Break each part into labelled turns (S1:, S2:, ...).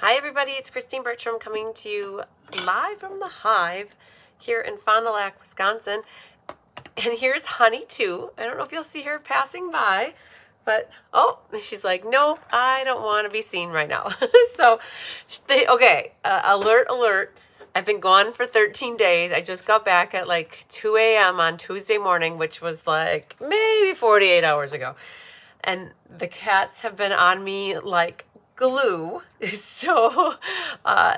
S1: Hi everybody, it's Christine Bertram coming to you live from the Hive here in Fond du Lac, Wisconsin. And here's Honey too. I don't know if you'll see her passing by, but oh, she's like, nope, I don't want to be seen right now. So, okay, alert, alert. I've been gone for 13 days. I just got back at like 2 a.m. on Tuesday morning, which was like maybe 48 hours ago. And the cats have been on me like glue. So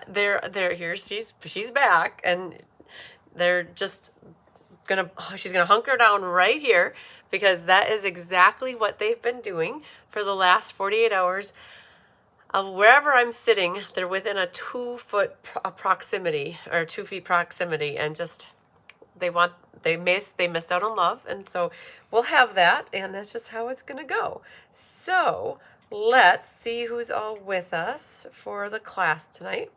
S1: they're here. She's back, and they're just she's gonna hunker down right here because that is exactly what they've been doing for the last 48 hours. Wherever I'm sitting, they're within a 2-foot proximity or 2 feet proximity, and just they missed out on love, and so we'll have that, and that's just how it's gonna go. So let's see who's all with us for the class tonight.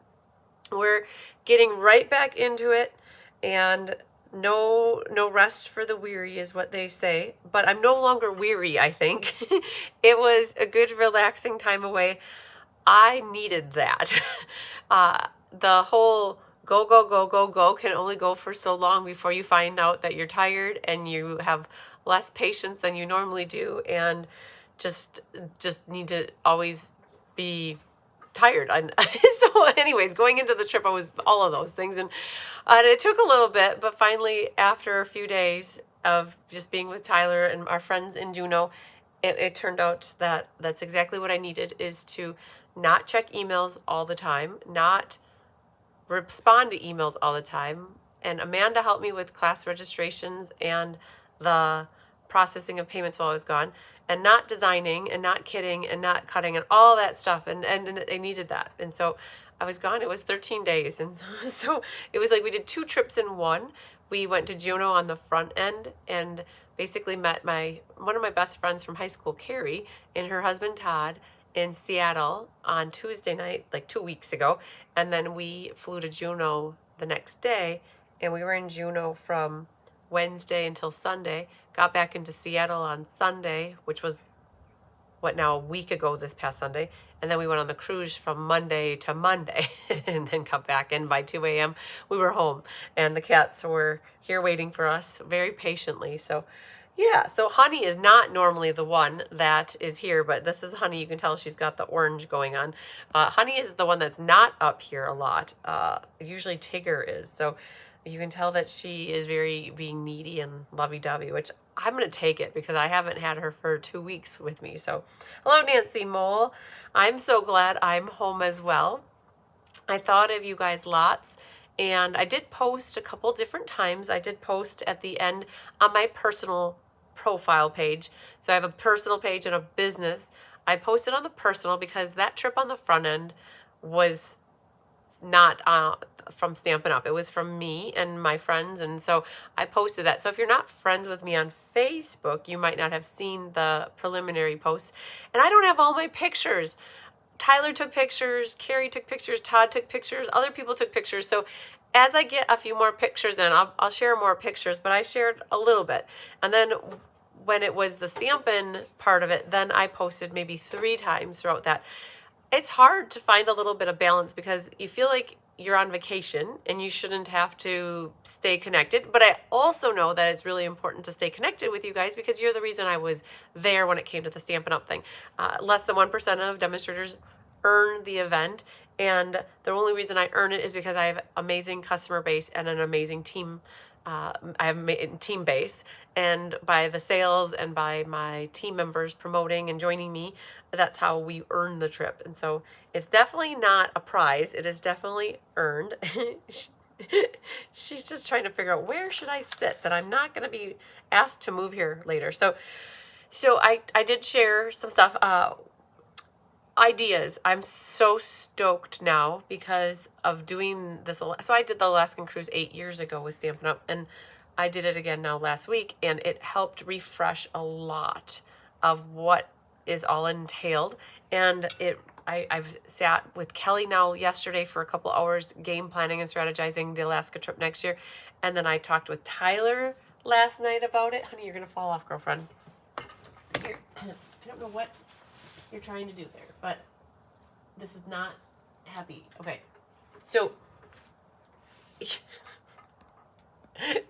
S1: We're getting right back into it, and no rest for the weary is what they say, but I'm no longer weary, I think. It was a good relaxing time away. I needed that. The whole go, go, go, go, go can only go for so long before you find out that you're tired and you have less patience than you normally do, and just need to always be tired. So anyways, going into the trip, I was all of those things, and it took a little bit, but finally, after a few days of just being with Tyler and our friends in Juneau, it turned out that that's exactly what I needed, is to not check emails all the time, not respond to emails all the time. And Amanda helped me with class registrations and the processing of payments while I was gone, and not designing and not kitting and not cutting and all that stuff. And I needed that. And so I was gone. It was 13 days. And so it was like we did 2 trips in one. We went to Juneau on the front end and basically met one of my best friends from high school, Carrie, and her husband, Todd, in Seattle on Tuesday night, like 2 weeks ago. And then we flew to Juneau the next day, and we were in Juneau from Wednesday until Sunday, got back into Seattle on Sunday, which was a week ago this past Sunday. And then we went on the cruise from Monday to Monday and then come back. And by 2 a.m. we were home, and the cats were here waiting for us very patiently. So yeah, so Honey is not normally the one that is here, but this is Honey. You can tell she's got the orange going on. Honey is the one that's not up here a lot. Usually Tigger is. So you can tell that she is very being needy and lovey-dovey, which I'm going to take it because I haven't had her for 2 weeks with me. So hello, Nancy Mole. I'm so glad I'm home as well. I thought of you guys lots. And I did post a couple different times. I did post at the end on my personal profile page. So I have a personal page and a business. I posted on the personal because that trip on the front end was not from Stampin' Up. It was from me and my friends, and so I posted that. So if you're not friends with me on Facebook, you might not have seen the preliminary post. And I don't have all my pictures. Tyler took pictures, Carrie took pictures, Todd took pictures, other people took pictures. So as I get a few more pictures in, I'll share more pictures, but I shared a little bit. And then when it was the Stampin' part of it, then I posted maybe 3 times throughout that. It's hard to find a little bit of balance because you feel like you're on vacation and you shouldn't have to stay connected. But I also know that it's really important to stay connected with you guys because you're the reason I was there when it came to the Stampin' Up thing. Less than 1% of demonstrators earn the event, and the only reason I earn it is because I have amazing customer base and an amazing team. I have a team base, and by the sales and by my team members promoting and joining me, that's how we earn the trip. And so it's definitely not a prize. It is definitely earned. She's just trying to figure out where should I sit that I'm not going to be asked to move here later. So I did share some stuff. Ideas. I'm so stoked now because of doing this. So I did the Alaskan cruise 8 years ago with Stampin' Up, and I did it again now last week, and it helped refresh a lot of what is all entailed. And I've sat with Kelly now yesterday for a couple hours game planning and strategizing the Alaska trip next year, and then I talked with Tyler last night about it. Honey, you're gonna fall off, girlfriend. Here, I don't know what you're trying to do there, but this is not happy. Okay. So,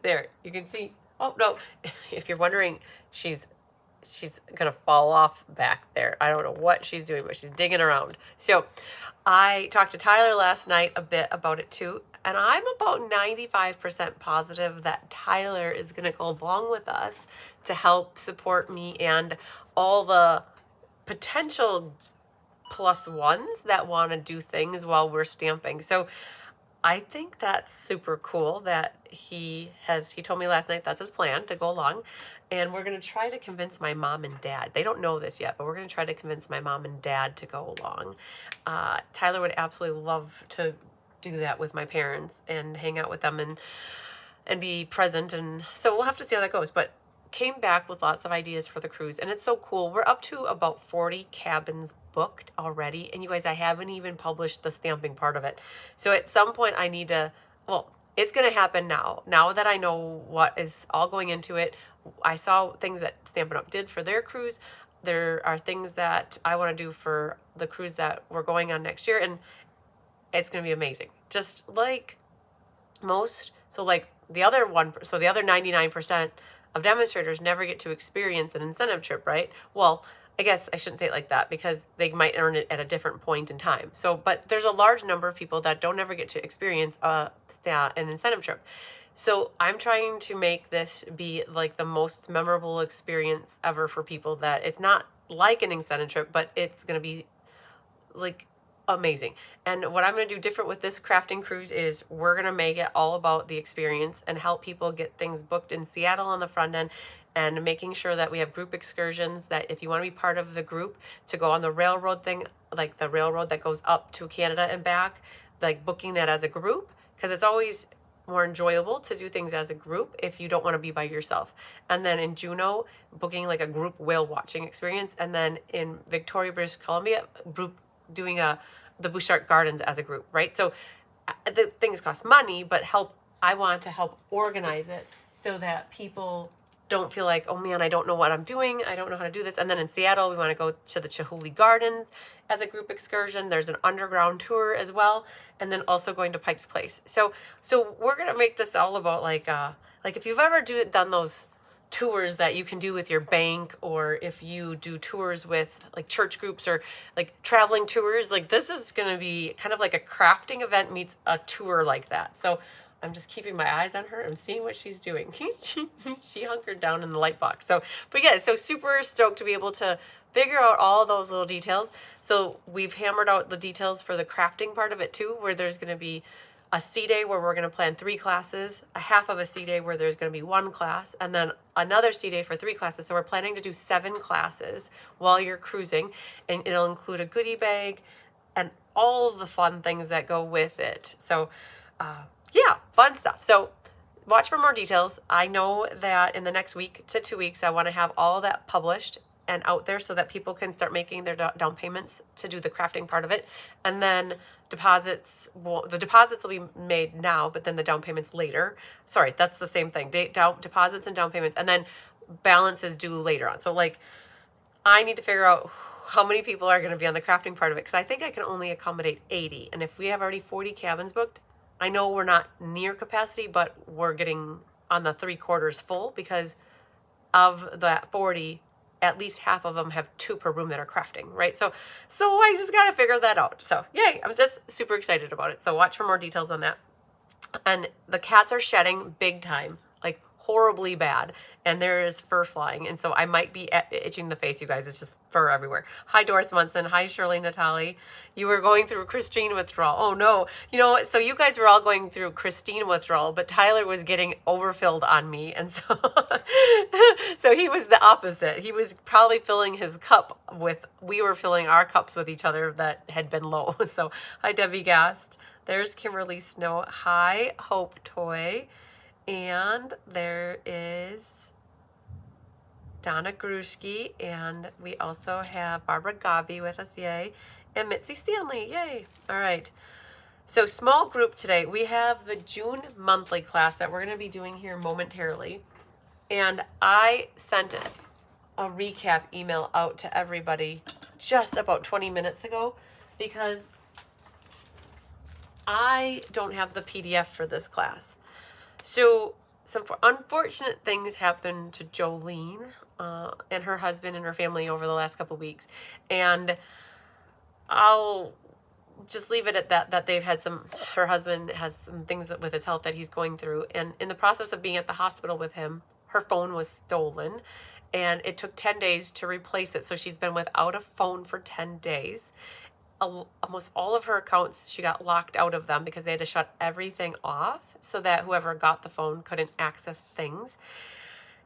S1: there, you can see. Oh, no. If you're wondering, she's going to fall off back there. I don't know what she's doing, but she's digging around. So, I talked to Tyler last night a bit about it too, and I'm about 95% positive that Tyler is going to go along with us to help support me and all the potential plus ones that want to do things while we're stamping. So I think that's super cool that he told me last night that's his plan, to go along. And we're going to try to convince my mom and dad. They don't know this yet, but we're going to try to convince my mom and dad to go along. Tyler would absolutely love to do that with my parents and hang out with them and be present. And so we'll have to see how that goes. But came back with lots of ideas for the cruise, and it's so cool. We're up to about 40 cabins booked already, and you guys, I haven't even published the stamping part of it. So at some point I need to, well, it's going to happen now that I know what is all going into it. I saw things that Stampin' Up did for their cruise. There are things that I want to do for the cruise that we're going on next year, and it's going to be amazing. Just like most, so like the other 99% of demonstrators never get to experience an incentive trip, right? Well, I guess I shouldn't say it like that, because they might earn it at a different point in time. So, but there's a large number of people that don't ever get to experience an incentive trip. So I'm trying to make this be like the most memorable experience ever for people, that it's not like an incentive trip, but it's going to be like amazing. And what I'm going to do different with this crafting cruise is we're going to make it all about the experience and help people get things booked in Seattle on the front end, and making sure that we have group excursions, that if you want to be part of the group to go on the railroad thing, like the railroad that goes up to Canada and back, like booking that as a group, because it's always more enjoyable to do things as a group if you don't want to be by yourself. And then in Juneau, booking like a group whale watching experience, and then in Victoria, British Columbia, group doing the Bouchard Gardens as a group, right? So the things cost money, but I want to help organize it so that people don't feel like, oh man, I don't know what I'm doing. I don't know how to do this. And then in Seattle, we want to go to the Chihuly Gardens as a group excursion. There's an underground tour as well. And then also going to Pike's Place. So we're going to make this all about like if you've ever done those tours that you can do with your bank, or if you do tours with like church groups or like traveling tours, like this is going to be kind of like a crafting event meets a tour like that. So I'm just keeping my eyes on her. I'm seeing what she's doing. She hunkered down in the light box. So, but yeah, so super stoked to be able to figure out all those little details. So we've hammered out the details for the crafting part of it too, where there's going to be a C day where we're going to plan 3 classes, a half of a C day where there's going to be 1 class, and then another C day for 3 classes. So we're planning to do 7 classes while you're cruising, and it'll include a goodie bag and all of the fun things that go with it. So, yeah, fun stuff. So watch for more details. I know that in the next week to 2 weeks, I want to have all of that published and out there so that people can start making their down payments to do the crafting part of it. And then the deposits will be made now, but then the down payments later. Sorry, that's the same thing. Deposits and down payments, and then balance is due later on. So like, I need to figure out how many people are going to be on the crafting part of it, because I think I can only accommodate 80. And if we have already 40 cabins booked, I know we're not near capacity, but we're getting on the 3/4 full, because of that 40, at least half of them have 2 per room that are crafting, right? So I just got to figure that out. So yay, I'm just super excited about it. So watch for more details on that. And the cats are shedding big time, like horribly bad. And there is fur flying. And so I might be itching the face, you guys. It's just fur everywhere. Hi, Doris Munson. Hi, Shirley Natali. You were going through Christine withdrawal. Oh, no. You know, so you guys were all going through Christine withdrawal, but Tyler was getting overfilled on me. And so, so he was the opposite. He was probably filling his cup we were filling our cups with each other that had been low. So hi, Debbie Gast. There's Kimberly Snow. Hi, Hope Toy. And there is Donna Grushki, and we also have Barbara Gabi with us, yay, and Mitzi Stanley, yay. All right, so small group today. We have the June monthly class that we're going to be doing here momentarily, and I sent a recap email out to everybody just about 20 minutes ago, because I don't have the PDF for this class. So some unfortunate things happened to Jolene and her husband and her family over the last couple weeks. And I'll just leave it at that they've had her husband has some things with his health that he's going through. And in the process of being at the hospital with him, her phone was stolen. And it took 10 days to replace it. So she's been without a phone for 10 days. Almost all of her accounts, she got locked out of them because they had to shut everything off so that whoever got the phone couldn't access things.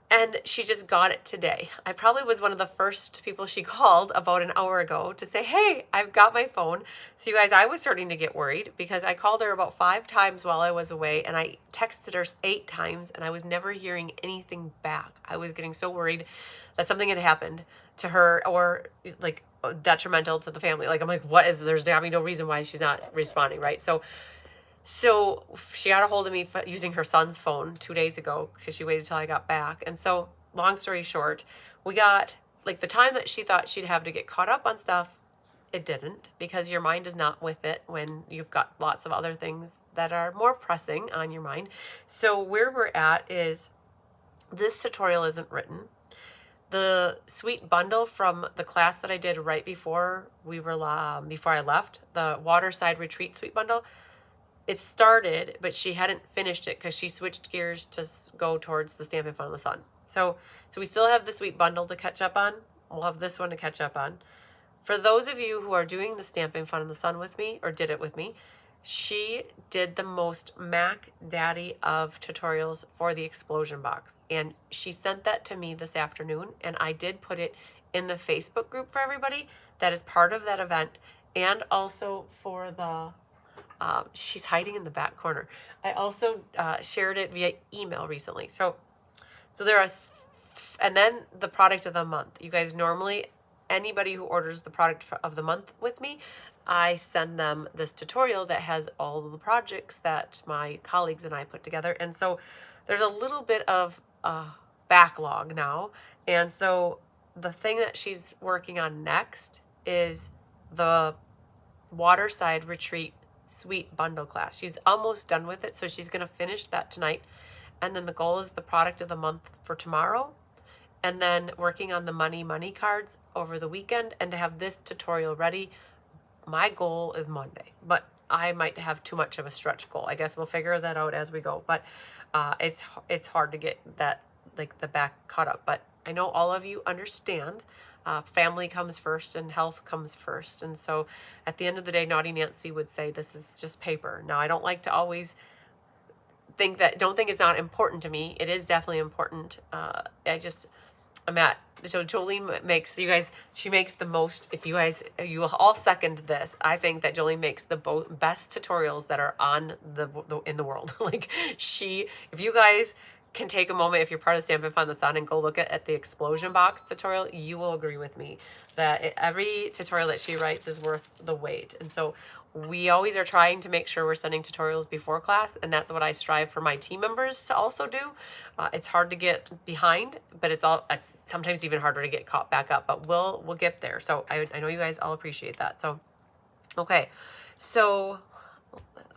S1: And she just got it today. I probably was one of the first people she called about an hour ago to say, hey, I've got my phone. So you guys, I was starting to get worried because I called her about 5 times while I was away, and I texted her 8 times, and I was never hearing anything back. I was getting so worried that something had happened to her or like detrimental to the family. Like, I'm like, what is, there's having no reason why she's not responding, right? So she got a hold of me using her son's phone 2 days ago because she waited till I got back. And so long story short, we got like the time that she thought she'd have to get caught up on stuff. It didn't, because your mind is not with it when you've got lots of other things that are more pressing on your mind. So where we're at is this tutorial isn't written. The sweet bundle from the class that I did right before before I left, the Waterside Retreat sweet bundle, it started, but she hadn't finished it because she switched gears to go towards the Stampin' Fun in the Sun. So we still have the sweet bundle to catch up on. We'll have this one to catch up on. For those of you who are doing the Stampin' Fun in the Sun with me, or did it with me, she did the most Mac Daddy of tutorials for the explosion box. And she sent that to me this afternoon, and I did put it in the Facebook group for everybody that is part of that event, and also for the she's hiding in the back corner. I also shared it via email recently. So there are, and then the product of the month. You guys, normally anybody who orders the product of the month with me, I send them this tutorial that has all of the projects that my colleagues and I put together. And so there's a little bit of backlog now. And so the thing that she's working on next is the Waterside Retreat Sweet Bundle class. She's almost done with it, so she's going to finish that tonight. And then the goal is the product of the month for tomorrow. And then working on the money cards over the weekend, and to have this tutorial ready. My goal is Monday, but I might have too much of a stretch goal. I guess we'll figure that out as we go. But it's hard to get that, like, the back caught up. But I know all of you understand. Family comes first and health comes first. And so at the end of the day, Naughty Nancy would say this is just paper. Now, I don't like to always don't think it's not important to me. It is definitely important. So Jolene makes, you guys, she makes the most, if you guys, you will all second this. I think that Jolene makes the best tutorials that are on in the world. Like, if you guys can take a moment, if you're part of Stampin' Fun in the Sun, and go look at the explosion box tutorial, you will agree with me that every tutorial that she writes is worth the wait. And so we always are trying to make sure we're sending tutorials before class, and that's what I strive for my team members to also do. It's hard to get behind, but it's sometimes even harder to get caught back up, but we'll get there. So I know you guys all appreciate that. So, okay. So,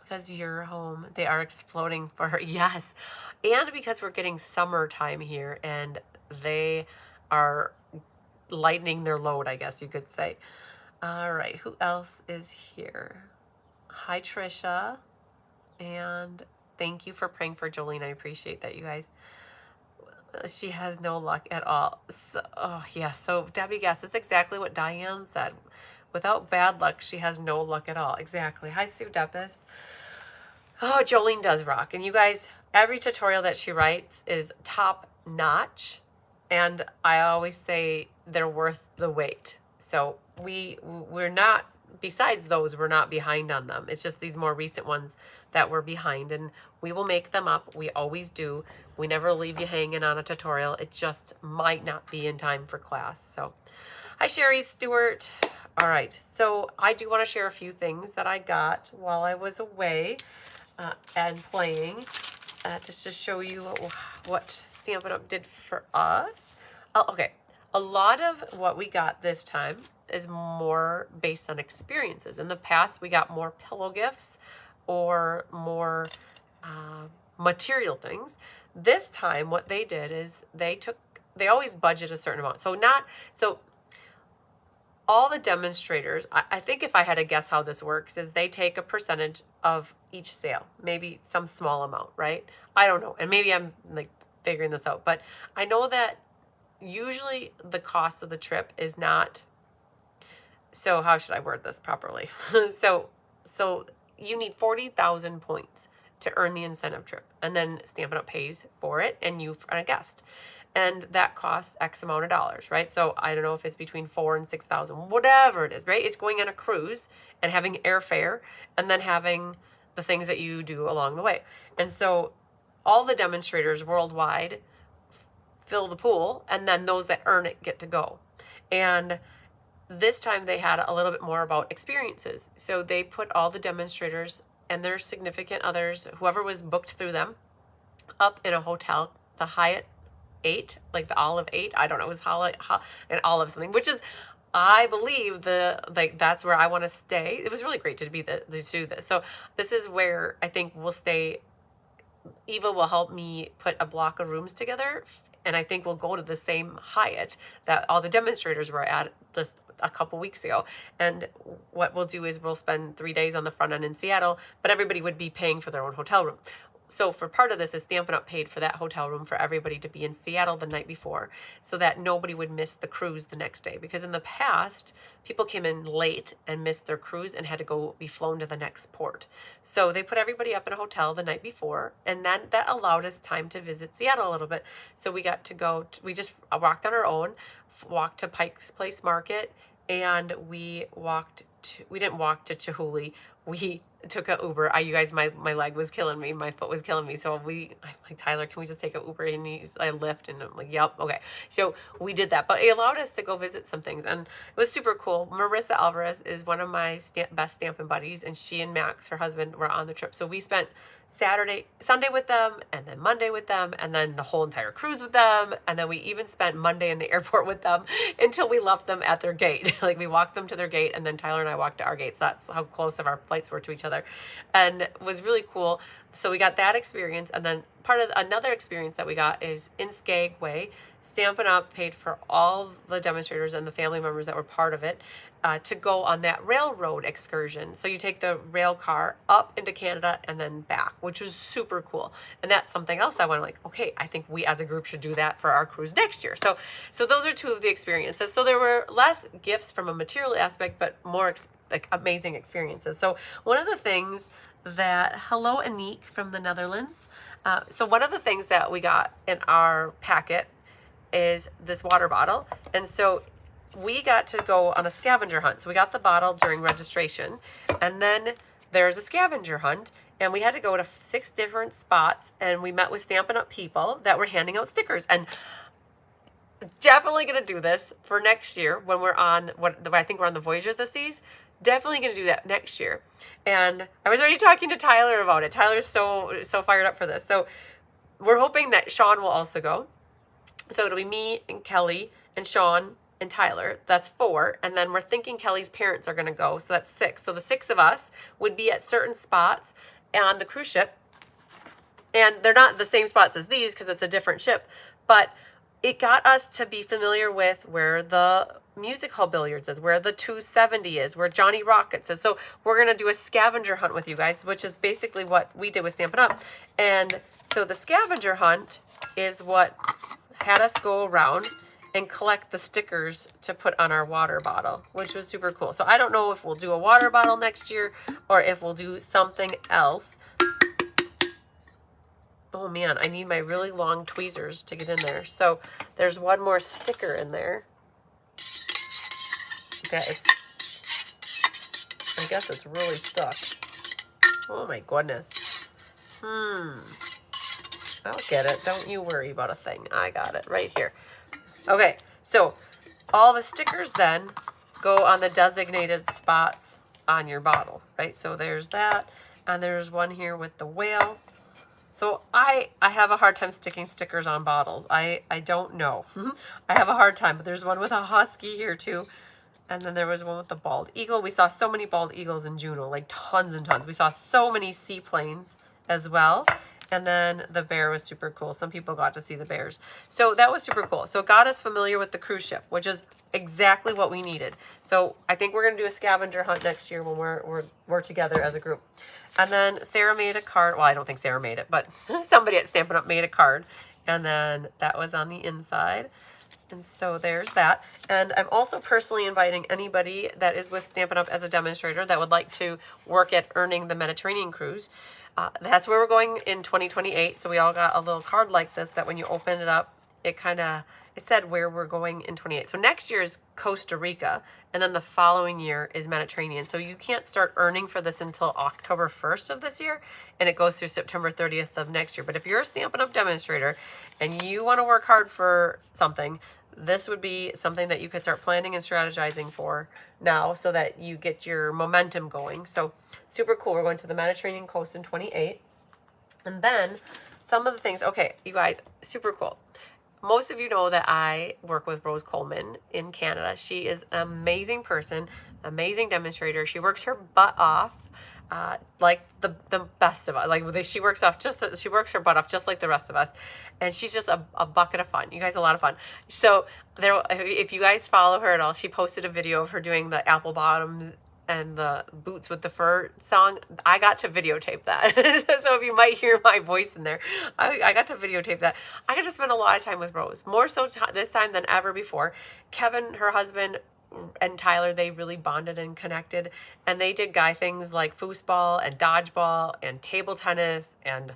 S1: because you're home, they are exploding for her. Yes. And because we're getting summertime here, and they are lightening their load, I guess you could say. All right, who else is here? Hi, Trisha. And thank you for praying for Jolene. I appreciate that, you guys. She has no luck at all. So Debbie guessed. That's exactly what Diane said. Without bad luck, she has no luck at all. Exactly. Hi, Sue Deppis. Oh, Jolene does rock. And you guys, every tutorial that she writes is top notch. And I always say they're worth the wait. So we're not, besides those, we're not behind on them. It's just these more recent ones that we're behind, and we will make them up. We always do. We never leave you hanging on a tutorial. It just might not be in time for class. So hi, Sherry Stewart. All right. So I do want to share a few things that I got while I was away and playing, just to show you what Stampin' Up! Did for us. Okay. A lot of what we got this time is more based on experiences. In the past, we got more pillow gifts or more material things. This time what they did is they always budget a certain amount. So all the demonstrators, I think if I had to guess how this works, is they take a percentage of each sale, maybe some small amount, right? I don't know. And maybe I'm like figuring this out, but I know that usually the cost of the trip is not, so how should I word this properly? So you need 40,000 points to earn the incentive trip, and then Stampin' Up pays for it and you and a guest. And that costs X amount of dollars, right? So I don't know if it's between 4,000 and 6,000, whatever it is, right? It's going on a cruise and having airfare and then having the things that you do along the way. And so all the demonstrators worldwide fill the pool, and then those that earn it get to go. And this time they had a little bit more about experiences. So they put all the demonstrators and their significant others, whoever was booked through them, up in a hotel, the Hyatt 8, like the Olive 8. I don't know, it was an Olive something, which is, I believe that's where I want to stay. It was really great to do this. So this is where I think we'll stay. Eva will help me put a block of rooms together, and I think we'll go to the same Hyatt that all the demonstrators were at just a couple weeks ago. And what we'll do is we'll spend 3 days on the front end in Seattle, but everybody would be paying for their own hotel room. So for part of this is Stampin' Up paid for that hotel room for everybody to be in Seattle the night before so that nobody would miss the cruise the next day. Because in the past, people came in late and missed their cruise and had to go be flown to the next port. So they put everybody up in a hotel the night before, and then that allowed us time to visit Seattle a little bit. So we got to go, we just walked on our own, walked to Pike's Place Market, and we didn't walk to Chihuly. We took an Uber. You guys, my leg was killing me. My foot was killing me. So I'm like, Tyler, can we just take an Uber? And I lift, and I'm like, yep, okay. So we did that, but it allowed us to go visit some things, and it was super cool. Marissa Alvarez is one of my best Stampin' buddies, and she and Max, her husband, were on the trip. So we spent Sunday with them, and then Monday with them, and then the whole entire cruise with them, and then we even spent Monday in the airport with them until we left them at their gate. Like, we walked them to their gate, and then Tyler and I walked to our gate. So that's how close of our flights were to each other, and it was really cool. So we got that experience, and then part of another experience that we got is in Skagway, Stampin' Up paid for all the demonstrators and the family members that were part of it to go on that railroad excursion. So you take the rail car up into Canada and then back, which was super cool. And that's something else I want to okay, I think we as a group should do that for our cruise next year. So those are two of the experiences. So there were less gifts from a material aspect, but more amazing experiences. So one of the things that, hello Anique from the Netherlands. So one of the things that we got in our packet is this water bottle. And so we got to go on a scavenger hunt. So we got the bottle during registration, and then there's a scavenger hunt, and we had to go to 6 different spots, and we met with Stampin' Up people that were handing out stickers. And definitely going to do this for next year when we're on I think we're on the Voyager of the Seas. Definitely going to do that next year. And I was already talking to Tyler about it. Tyler's so fired up for this. So we're hoping that Sean will also go. So it'll be me and Kelly and Sean and Tyler. That's 4. And then we're thinking Kelly's parents are going to go. So that's 6. So the 6 of us would be at certain spots on the cruise ship. And they're not the same spots as these because it's a different ship. But it got us to be familiar with where the Music Hall Billiards is, where the 270 is, where Johnny Rockets is. So we're going to do a scavenger hunt with you guys, which is basically what we did with Stampin' Up. And so the scavenger hunt is what had us go around and collect the stickers to put on our water bottle, which was super cool. So I don't know if we'll do a water bottle next year or if we'll do something else. Oh man, I need my really long tweezers to get in there. So there's one more sticker in there. I guess it's really stuck. Oh my goodness. I'll get it. Don't you worry about a thing. I got it right here. Okay, so all the stickers then go on the designated spots on your bottle, right? So there's that, and there's one here with the whale. So I have a hard time sticking stickers on bottles. I don't know. I have a hard time, but there's one with a husky here too. And then there was one with the bald eagle. We saw so many bald eagles in Juneau, like tons and tons. We saw so many seaplanes as well. And then the bear was super cool. Some people got to see the bears. So that was super cool. So it got us familiar with the cruise ship, which is exactly what we needed. So I think we're going to do a scavenger hunt next year when we're together as a group. And then Sarah made a card. Well, I don't think Sarah made it, but somebody at Stampin' Up made a card. And then that was on the inside. And so there's that. And I'm also personally inviting anybody that is with Stampin' Up as a demonstrator that would like to work at earning the Mediterranean cruise. That's where we're going in 2028. So we all got a little card like this that when you open it up, it said where we're going in 28. So next year is Costa Rica, and then the following year is Mediterranean. So you can't start earning for this until October 1st of this year, and it goes through September 30th of next year. But if you're a Stampin' Up demonstrator and you want to work hard for something, this would be something that you could start planning and strategizing for now so that you get your momentum going. So super cool. We're going to the Mediterranean coast in 28. And then some of the things, okay, you guys, super cool. Most of you know that I work with Rose Coleman in Canada. She is an amazing person, amazing demonstrator. She works her butt off. Like the best of us. Like she works her butt off just like the rest of us, and she's just a bucket of fun. You guys are a lot of fun. So if you guys follow her at all, she posted a video of her doing the apple bottoms and the boots with the fur song. I got to videotape that. So if you might hear my voice in there, I got to videotape that. I got to spend a lot of time with Rose, more so this time than ever before. Kevin, her husband, and Tyler, they really bonded and connected, and they did guy things like foosball and dodgeball and table tennis and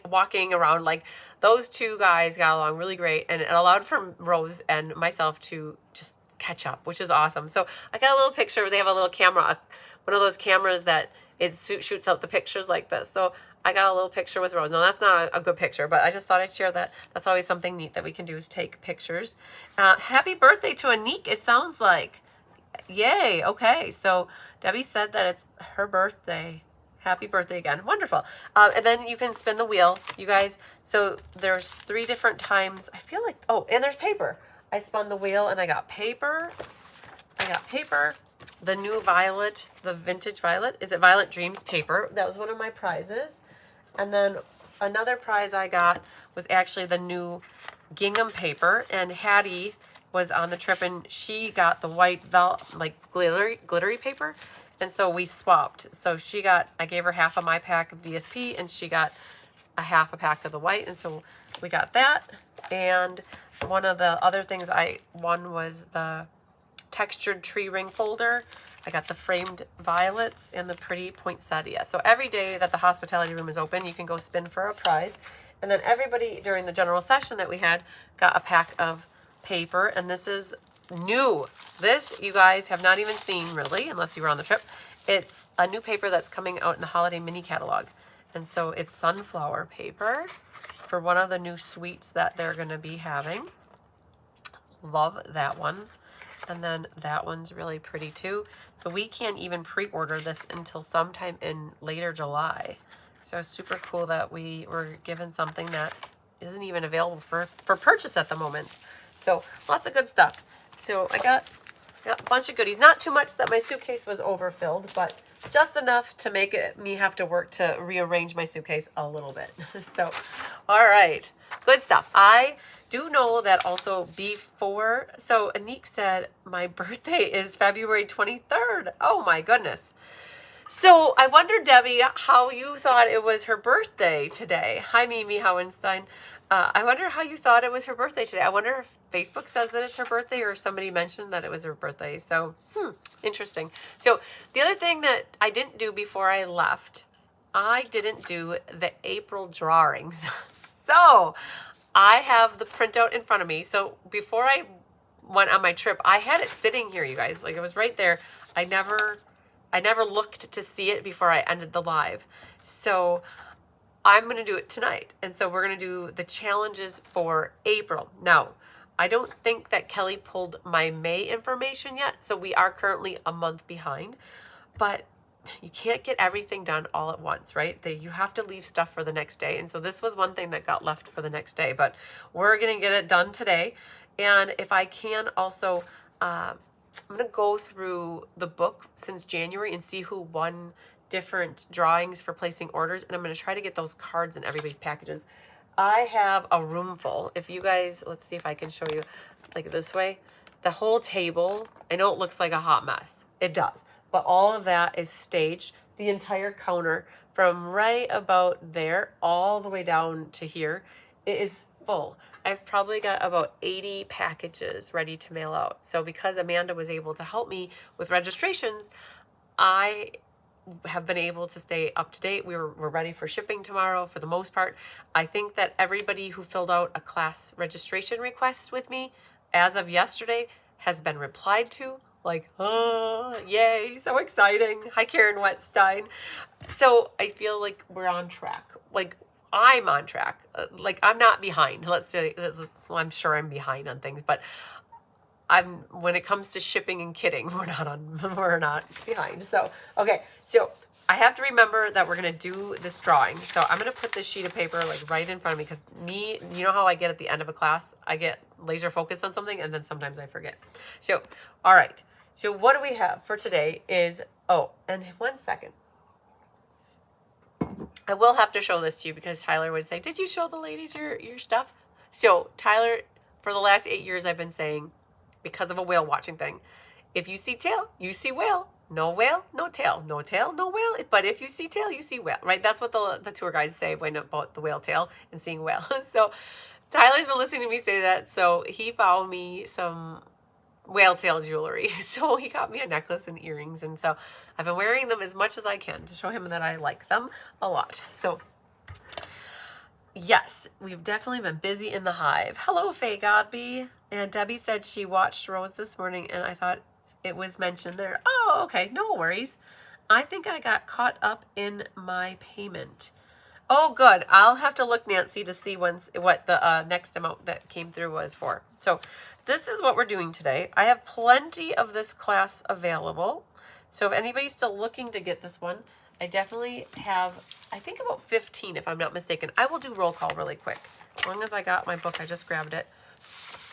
S1: walking around. Like those two guys got along really great, and it allowed for Rose and myself to just catch up, which is awesome. So I got a little picture. They have a little camera, one of those cameras that it shoots out the pictures like this. So I got a little picture with Rose. Now, that's not a good picture, but I just thought I'd share that. That's always something neat that we can do, is take pictures. Happy birthday to Anique, it sounds like. Yay. Okay. So Debbie said that it's her birthday. Happy birthday again. Wonderful. And then you can spin the wheel, you guys. So there's 3 different times. I feel like, oh, and there's paper. I spun the wheel and I got paper. The new Violet, the vintage Violet. Is it Violet Dreams paper? That was one of my prizes. And then another prize I got was actually the new gingham paper. And Hattie was on the trip and she got the white like glittery paper. And so we swapped. So I gave her half of my pack of DSP and she got a half a pack of the white. And so we got that. And one of the other things I won was the textured tree ring folder. I got the framed violets and the pretty poinsettia. So every day that the hospitality room is open, you can go spin for a prize. And then everybody during the general session that we had got a pack of paper. And this is new. This you guys have not even seen really, unless you were on the trip. It's a new paper that's coming out in the holiday mini catalog. And so it's sunflower paper for one of the new sweets that they're going to be having. Love that one. And then that one's really pretty too. So we can't even pre-order this until sometime in later July. So super cool that we were given something that isn't even available for purchase at the moment. So lots of good stuff. So I got a bunch of goodies. Not too much that my suitcase was overfilled, but just enough to make me have to work to rearrange my suitcase a little bit. So, all right, good stuff. I do know that also before, so Anique said my birthday is February 23rd. Oh my goodness. So I wonder, Debbie, how you thought it was her birthday today. Hi, Mimi Howenstein. I wonder how you thought it was her birthday today. I wonder if Facebook says that it's her birthday or somebody mentioned that it was her birthday. So, interesting. So the other thing that I didn't do before I left, I didn't do the April drawings. So I have the printout in front of me. So before I went on my trip, I had it sitting here, you guys. Like it was right there. I never looked to see it before I ended the live. So I'm going to do it tonight. And so we're going to do the challenges for April. Now, I don't think that Kelly pulled my May information yet. So we are currently a month behind. But you can't get everything done all at once, right? You have to leave stuff for the next day. And so this was one thing that got left for the next day. But we're going to get it done today. And if I can also I'm going to go through the book since January and see who won different drawings for placing orders. And I'm going to try to get those cards in everybody's packages. I have a room full. If you guys, let's see if I can show you like this way. The whole table, I know it looks like a hot mess. It does. But all of that is staged. The entire counter from right about there all the way down to here, it is full. I've probably got about 80 packages ready to mail out. So because Amanda was able to help me with registrations, I have been able to stay up to date. We're ready for shipping tomorrow for the most part. I think that everybody who filled out a class registration request with me as of yesterday has been replied to. Like, oh, yay, so exciting. Hi, Karen Wetstein. So I feel like we're on track. Like, I'm on track. Like, I'm not behind. Let's say, well, I'm sure I'm behind on things, but when it comes to shipping and kitting, we're not behind. So, okay. So I have to remember that we're going to do this drawing. So I'm going to put this sheet of paper like right in front of me because you know how I get at the end of a class, I get laser focused on something and then sometimes I forget. So, all right. So what do we have for today is, oh, and 1 second. I will have to show this to you because Tyler would say, did you show the ladies your stuff? So Tyler, for the last 8 years, I've been saying, because of a whale watching thing, if you see tail, you see whale. No whale, no tail. No tail, no whale. But if you see tail, you see whale, right? That's what the tour guides say when about the whale tail and seeing whale. So Tyler's been listening to me say that. So he found me some whale tail jewelry. So he got me a necklace and earrings. And so I've been wearing them as much as I can to show him that I like them a lot. So yes, we've definitely been busy in the hive. Hello, Faye Godby. And Debbie said she watched Rose this morning and I thought it was mentioned there. Oh, okay, no worries. I think I got caught up in my payment. Oh, good. I'll have to look, Nancy, to see what the next amount that came through was for. So this is what we're doing today. I have plenty of this class available. So if anybody's still looking to get this one, I definitely have, I think about 15 if I'm not mistaken. I will do roll call really quick. As long as I got my book, I just grabbed it.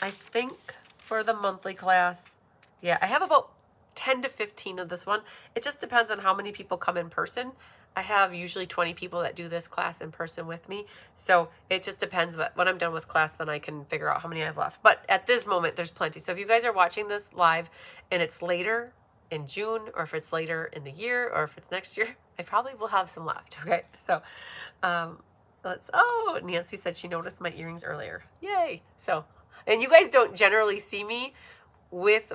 S1: I think for the monthly class, yeah, I have about 10 to 15 of this one. It just depends on how many people come in person. I have usually 20 people that do this class in person with me. So it just depends. But when I'm done with class, then I can figure out how many I have left. But at this moment, there's plenty. So if you guys are watching this live and it's later in June, or if it's later in the year, or if it's next year, I probably will have some left. Okay. So oh, Nancy said she noticed my earrings earlier. Yay. So, and you guys don't generally see me with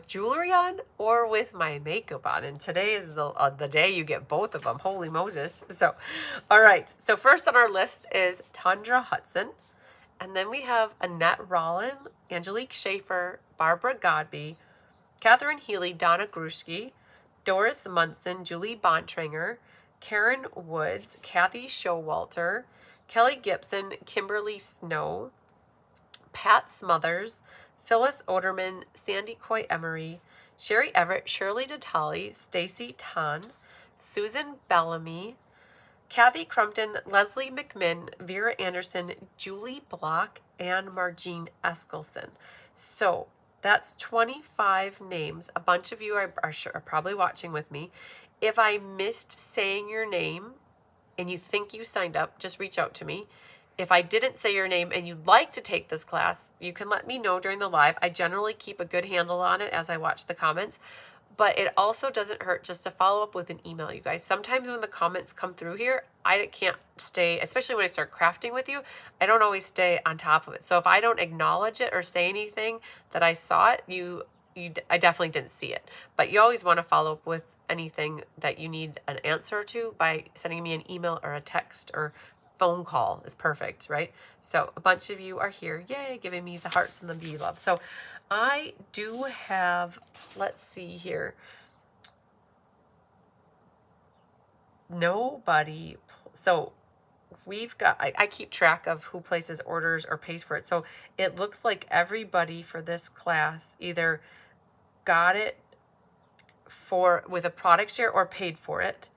S1: jewelry on or with my makeup on, and today is the day you get both of them. Holy Moses. So all right, so first on our list is Tundra Hudson, and then we have Annette Rollin, Angelique Schaefer, Barbara Godby, Catherine Healy, Donna Grushke, Doris Munson, Julie Bontranger, Karen Woods, Kathy Showalter, Kelly Gibson, Kimberly Snow, Pat Smothers, Phyllis Oderman, Sandy Coy Emery, Sherry Everett, Shirley DeTali, Stacy Tan, Susan Bellamy, Kathy Crumpton, Leslie McMinn, Vera Anderson, Julie Block, and Margene Eskelson. So that's 25 names. A bunch of you are probably watching with me. If I missed saying your name and you think you signed up, just reach out to me. If I didn't say your name and you'd like to take this class, you can let me know during the live. I generally keep a good handle on it as I watch the comments, but it also doesn't hurt just to follow up with an email, you guys. Sometimes when the comments come through here, I can't stay, especially when I start crafting with you, I don't always stay on top of it. So if I don't acknowledge it or say anything that I saw it, I definitely didn't see it. But you always want to follow up with anything that you need an answer to by sending me an email or a text or phone call is perfect, right? So a bunch of you are here, yay, giving me the hearts and the bee love. So I do have, let's see here, nobody. So we've got, I keep track of who places orders or pays for it. So it looks like everybody for this class either got it with a product share or paid for it.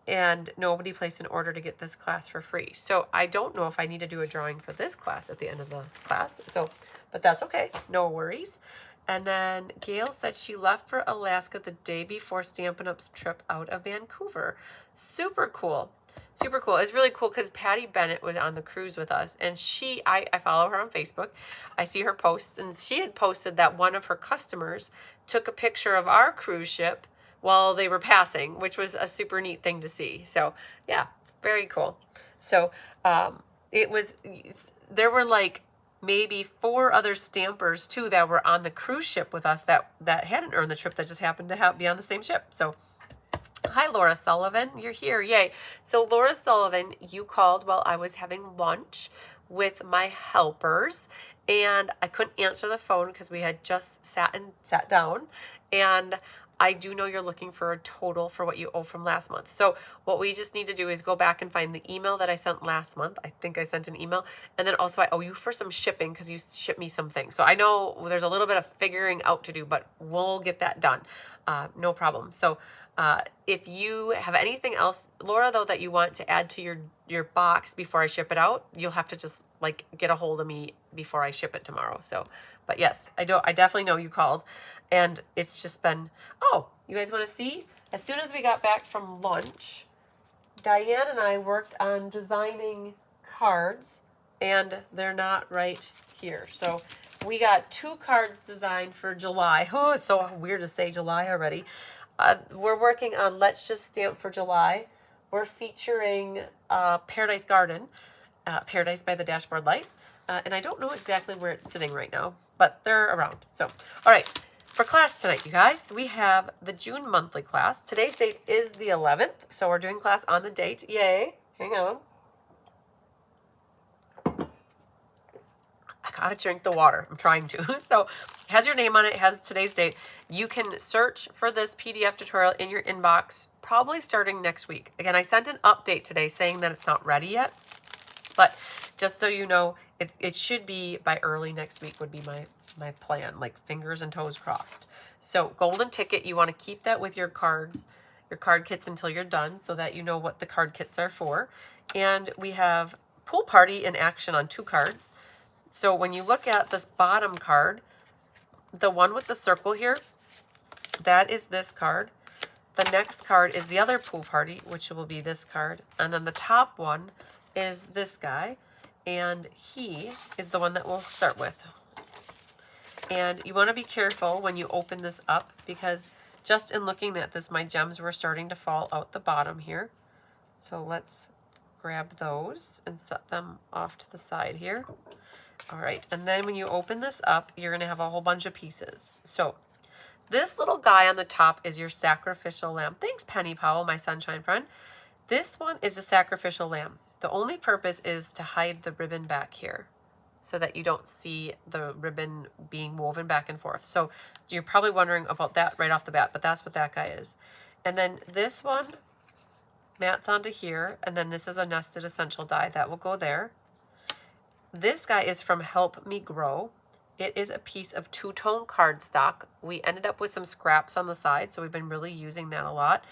S1: And nobody placed an order to get this class for free. So I don't know if I need to do a drawing for this class at the end of the class. So, but that's okay. No worries. And then Gail said she left for Alaska the day before Stampin' Up's trip out of Vancouver. Super cool. Super cool. It's really cool because Patty Bennett was on the cruise with us, and I follow her on Facebook. I see her posts, and she had posted that one of her customers took a picture of our cruise ship while they were passing, which was a super neat thing to see. So yeah, very cool. So there were like maybe 4 other stampers too that were on the cruise ship with us that hadn't earned the trip, that just happened to be on the same ship. So hi, Laura Sullivan. You're here. Yay. So Laura Sullivan, you called while I was having lunch with my helpers, and I couldn't answer the phone because we had just sat down. And I do know you're looking for a total for what you owe from last month. So what we just need to do is go back and find the email that I sent last month. I think I sent an email. And then also I owe you for some shipping because you shipped me some things. So I know there's a little bit of figuring out to do, but we'll get that done. No problem. So if you have anything else, Laura, though, that you want to add to your box before I ship it out, you'll have to just like get a hold of me before I ship it tomorrow. So, but yes, I definitely know you called, and it's just been, oh, you guys want to see? As soon as we got back from lunch, Diane and I worked on designing cards, and they're not right here. So we got 2 cards designed for July. Oh, it's so weird to say July already. We're working on Let's Just Stamp for July. We're featuring Paradise Garden, Paradise by the Dashboard Light. And I don't know exactly where it's sitting right now, but they're around. So, all right, for class tonight, you guys, we have the June monthly class. Today's date is the 11th, so we're doing class on the date. Yay. Hang on. I gotta drink the water. I'm trying to. So it has your name on it. It has today's date. You can search for this PDF tutorial in your inbox, probably starting next week. Again, I sent an update today saying that it's not ready yet, but just so you know, it should be by early next week would be my plan, like fingers and toes crossed. So golden ticket, you want to keep that with your cards, your card kits until you're done so that you know what the card kits are for. And we have pool party in action on 2 cards. So when you look at this bottom card, the one with the circle here, that is this card. The next card is the other pool party, which will be this card. And then the top one is this guy. And he is the one that we'll start with. And you want to be careful when you open this up because just in looking at this, my gems were starting to fall out the bottom here. So let's grab those and set them off to the side here. All right, and then when you open this up, you're going to have a whole bunch of pieces. So this little guy on the top is your sacrificial lamb. Thanks, Penny Powell, my sunshine friend. This one is a sacrificial lamb. The only purpose is to hide the ribbon back here so that you don't see the ribbon being woven back and forth. So you're probably wondering about that right off the bat, but that's what that guy is. And then this one mats onto here, and then this is a nested essential die that will go there. This guy is from Help Me Grow. It is a piece of 2-tone cardstock. We ended up with some scraps on the side, so we've been really using that a lot.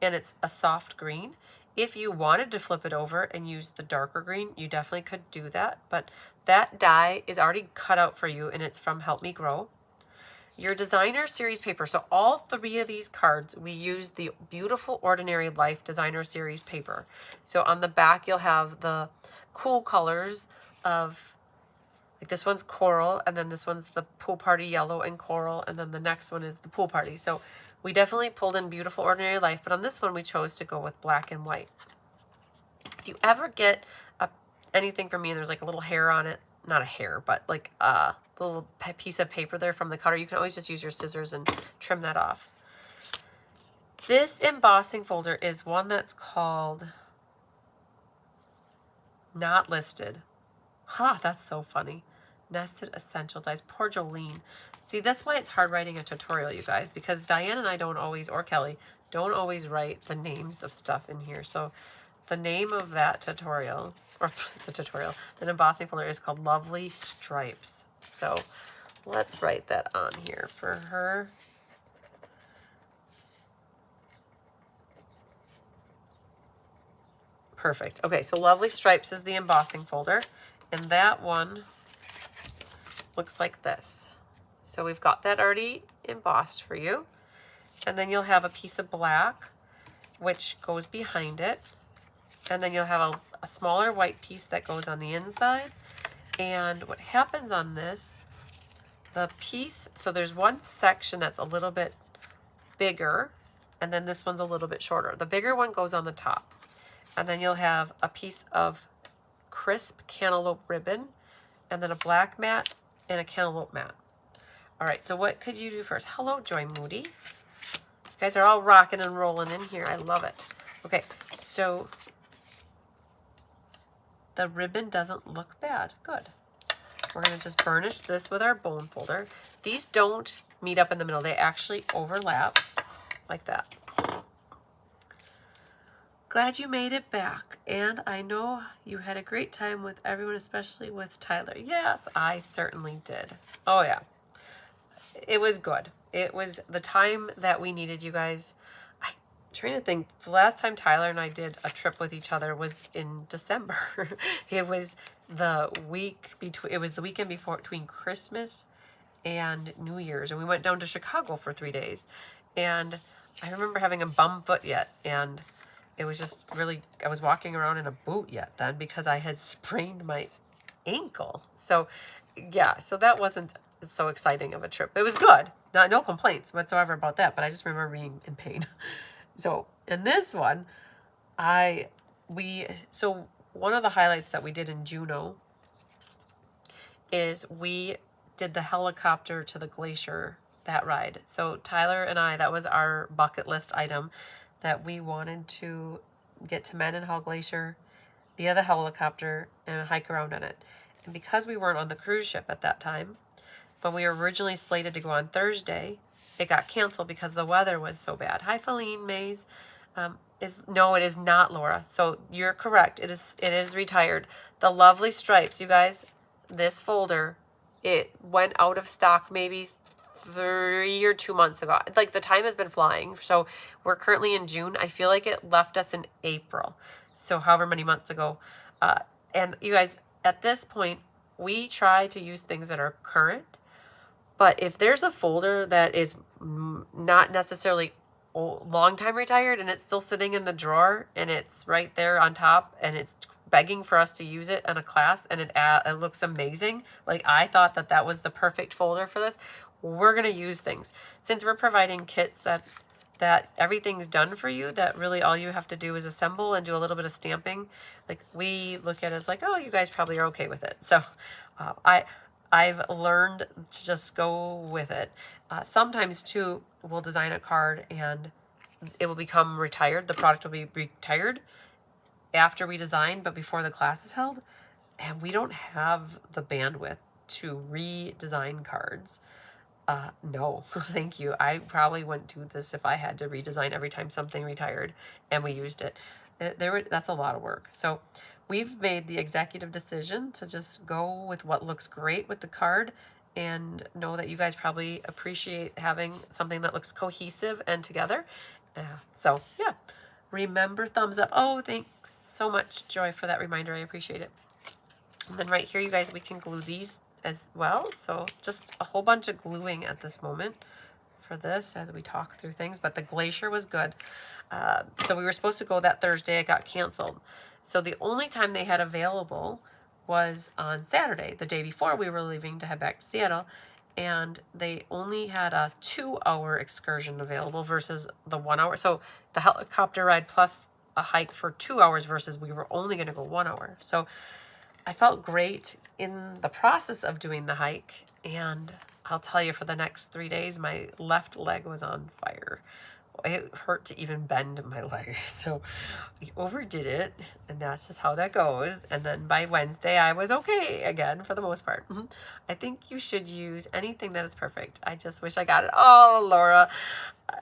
S1: And it's a soft green. If you wanted to flip it over and use the darker green, you definitely could do that. But that die is already cut out for you, and it's from Help Me Grow. Your designer series paper. So all 3 of these cards, we use the beautiful Ordinary Life designer series paper. So on the back, you'll have the cool colors of, like this one's coral, and then this one's the pool party yellow and coral, and then the next one is the pool party. So we definitely pulled in beautiful Ordinary Life, but on this one we chose to go with black and white. If you ever get anything from me and there's like a little hair on it, not a hair, but like a little piece of paper there from the cutter, you can always just use your scissors and trim that off. This embossing folder is one that's called Not Listed. That's so funny. Nested Essential Dies. Poor Jolene. See, that's why it's hard writing a tutorial, you guys, because Diane and I don't always, or Kelly, don't always write the names of stuff in here. So the name of that tutorial, or the embossing folder is called Lovely Stripes. So let's write that on here for her. Perfect. Okay, so Lovely Stripes is the embossing folder, and that one looks like this. So we've got that already embossed for you. And then you'll have a piece of black, which goes behind it. And then you'll have a smaller white piece that goes on the inside. And what happens on this, the piece, so there's one section that's a little bit bigger, and then this one's a little bit shorter. The bigger one goes on the top. And then you'll have a piece of crisp cantaloupe ribbon, and then a black mat and a cantaloupe mat. All right, so what could you do first? Hello, Joy Moody. You guys are all rocking and rolling in here. I love it. Okay, so the ribbon doesn't look bad. Good. We're going to just burnish this with our bone folder. These don't meet up in the middle. They actually overlap like that. Glad you made it back. And I know you had a great time with everyone, especially with Tyler. Yes, I certainly did. Oh, yeah. It was good. It was the time that we needed you guys. I'm trying to think. The last time Tyler and I did a trip with each other was in December. It was the week between, it was the weekend between Christmas and New Year's, and we went down to Chicago for 3 days. And I remember having a bum foot yet, and it was just really, I was walking around in a boot yet then because I had sprained my ankle. So yeah, so that wasn't so exciting of a trip. It was good. No complaints whatsoever about that, but I just remember being in pain. So in this one, so one of the highlights that we did in Juneau is we did the helicopter to the glacier, that ride. So Tyler and I, that was our bucket list item, that we wanted to get to Mendenhall Glacier via the helicopter and hike around on it. And because we weren't on the cruise ship at that time, but we were originally slated to go on Thursday, it got canceled because the weather was so bad. Hi, Feline Mays. No, it is not, Laura. So you're correct. It is retired. The lovely stripes, you guys, this folder, it went out of stock maybe 3 or 2 months ago. Like, the time has been flying. So we're currently in June. I feel like it left us in April. So however many months ago. And you guys, at this point, we try to use things that are current. But if there's a folder that is not necessarily long time retired and it's still sitting in the drawer and it's right there on top and it's begging for us to use it in a class and it looks amazing, like I thought that was the perfect folder for this, we're going to use things. Since we're providing kits that everything's done for you, that really all you have to do is assemble and do a little bit of stamping, like we look at it as like, oh, you guys probably are okay with it. So I've learned to just go with it. Sometimes too, we'll design a card and it will become retired. The product will be retired after we design, but before the class is held. And we don't have the bandwidth to redesign cards. No, thank you. I probably wouldn't do this if I had to redesign every time something retired and we used it. That's a lot of work. So we've made the executive decision to just go with what looks great with the card and know that you guys probably appreciate having something that looks cohesive and together. So yeah, remember, thumbs up. Oh, thanks so much, Joy, for that reminder. I appreciate it. And then right here, you guys, we can glue these as well. So just a whole bunch of gluing at this moment for this as we talk through things. But the glacier was good. So we were supposed to go that Thursday. It got canceled. So the only time they had available was on Saturday, the day before we were leaving to head back to Seattle. And they only had a 2-hour excursion available versus the 1 hour. So the helicopter ride plus a hike for 2 hours versus we were only going to go 1 hour. So I felt great in the process of doing the hike. And I'll tell you, for the next 3 days, my left leg was on fire. It hurt to even bend my leg. So we overdid it, and that's just how that goes. And then by Wednesday, I was okay again for the most part. I think you should use anything that is perfect. I just wish I got it. Oh, Laura.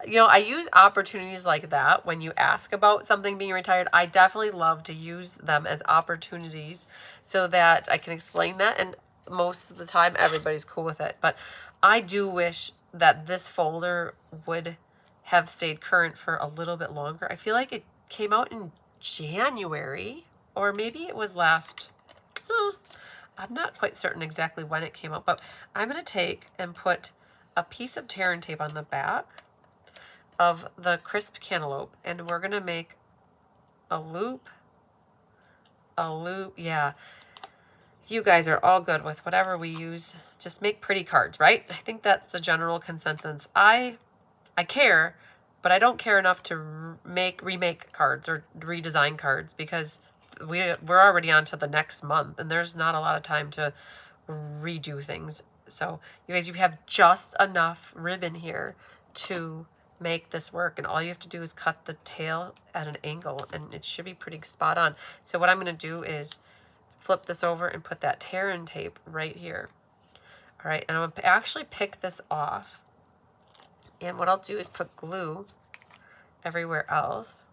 S1: You know, I use opportunities like that when you ask about something being retired. I definitely love to use them as opportunities so that I can explain that. And most of the time, everybody's cool with it. But I do wish that this folder would have stayed current for a little bit longer. I feel like it came out in January, or maybe it was I'm not quite certain exactly when it came out, but I'm going to take and put a piece of tear and tape on the back of the crisp cantaloupe, and we're gonna make a loop, yeah. You guys are all good with whatever we use. Just make pretty cards, right? I think that's the general consensus. I care, but I don't care enough to remake cards or redesign cards, because we're already on to the next month, and there's not a lot of time to redo things. So you guys, you have just enough ribbon here to make this work, and all you have to do is cut the tail at an angle, and it should be pretty spot on. So what I'm going to do is flip this over and put that tear and tape right here. All right, and I'm going to actually pick this off, and what I'll do is put glue everywhere else.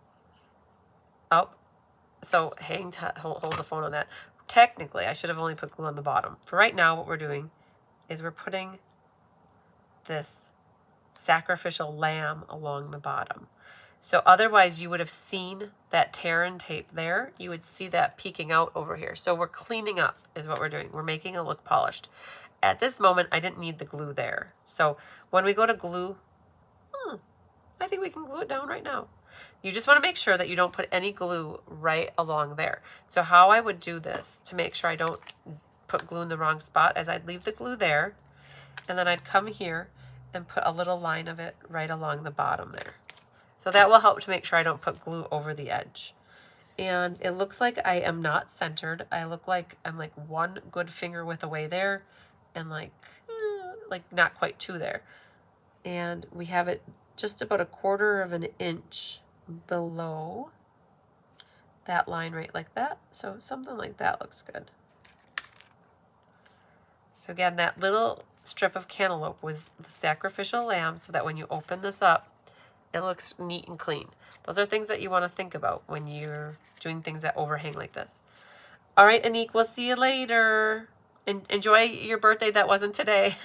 S1: Oh, so hold the phone on that. Technically, I should have only put glue on the bottom. For right now, what we're doing is we're putting this sacrificial lamb along the bottom. So otherwise, you would have seen that tear and tape there. You would see that peeking out over here. So we're cleaning up is what we're doing. We're making it look polished. At this moment, I didn't need the glue there. So when we go to glue, I think we can glue it down right now. You just want to make sure that you don't put any glue right along there. So how I would do this to make sure I don't put glue in the wrong spot is I'd leave the glue there, and then I'd come here and put a little line of it right along the bottom there. So that will help to make sure I don't put glue over the edge. And it looks like I am not centered. I look like I'm like one good finger width away there, and like not quite two there. And we have it just about 1/4 of an inch below that line, right like that. So something like that looks good. So again, that little strip of cantaloupe was the sacrificial lamb, so that when you open this up, it looks neat and clean. Those are things that you want to think about when you're doing things that overhang like this. All right, Anique, we'll see you later. Enjoy your birthday that wasn't today.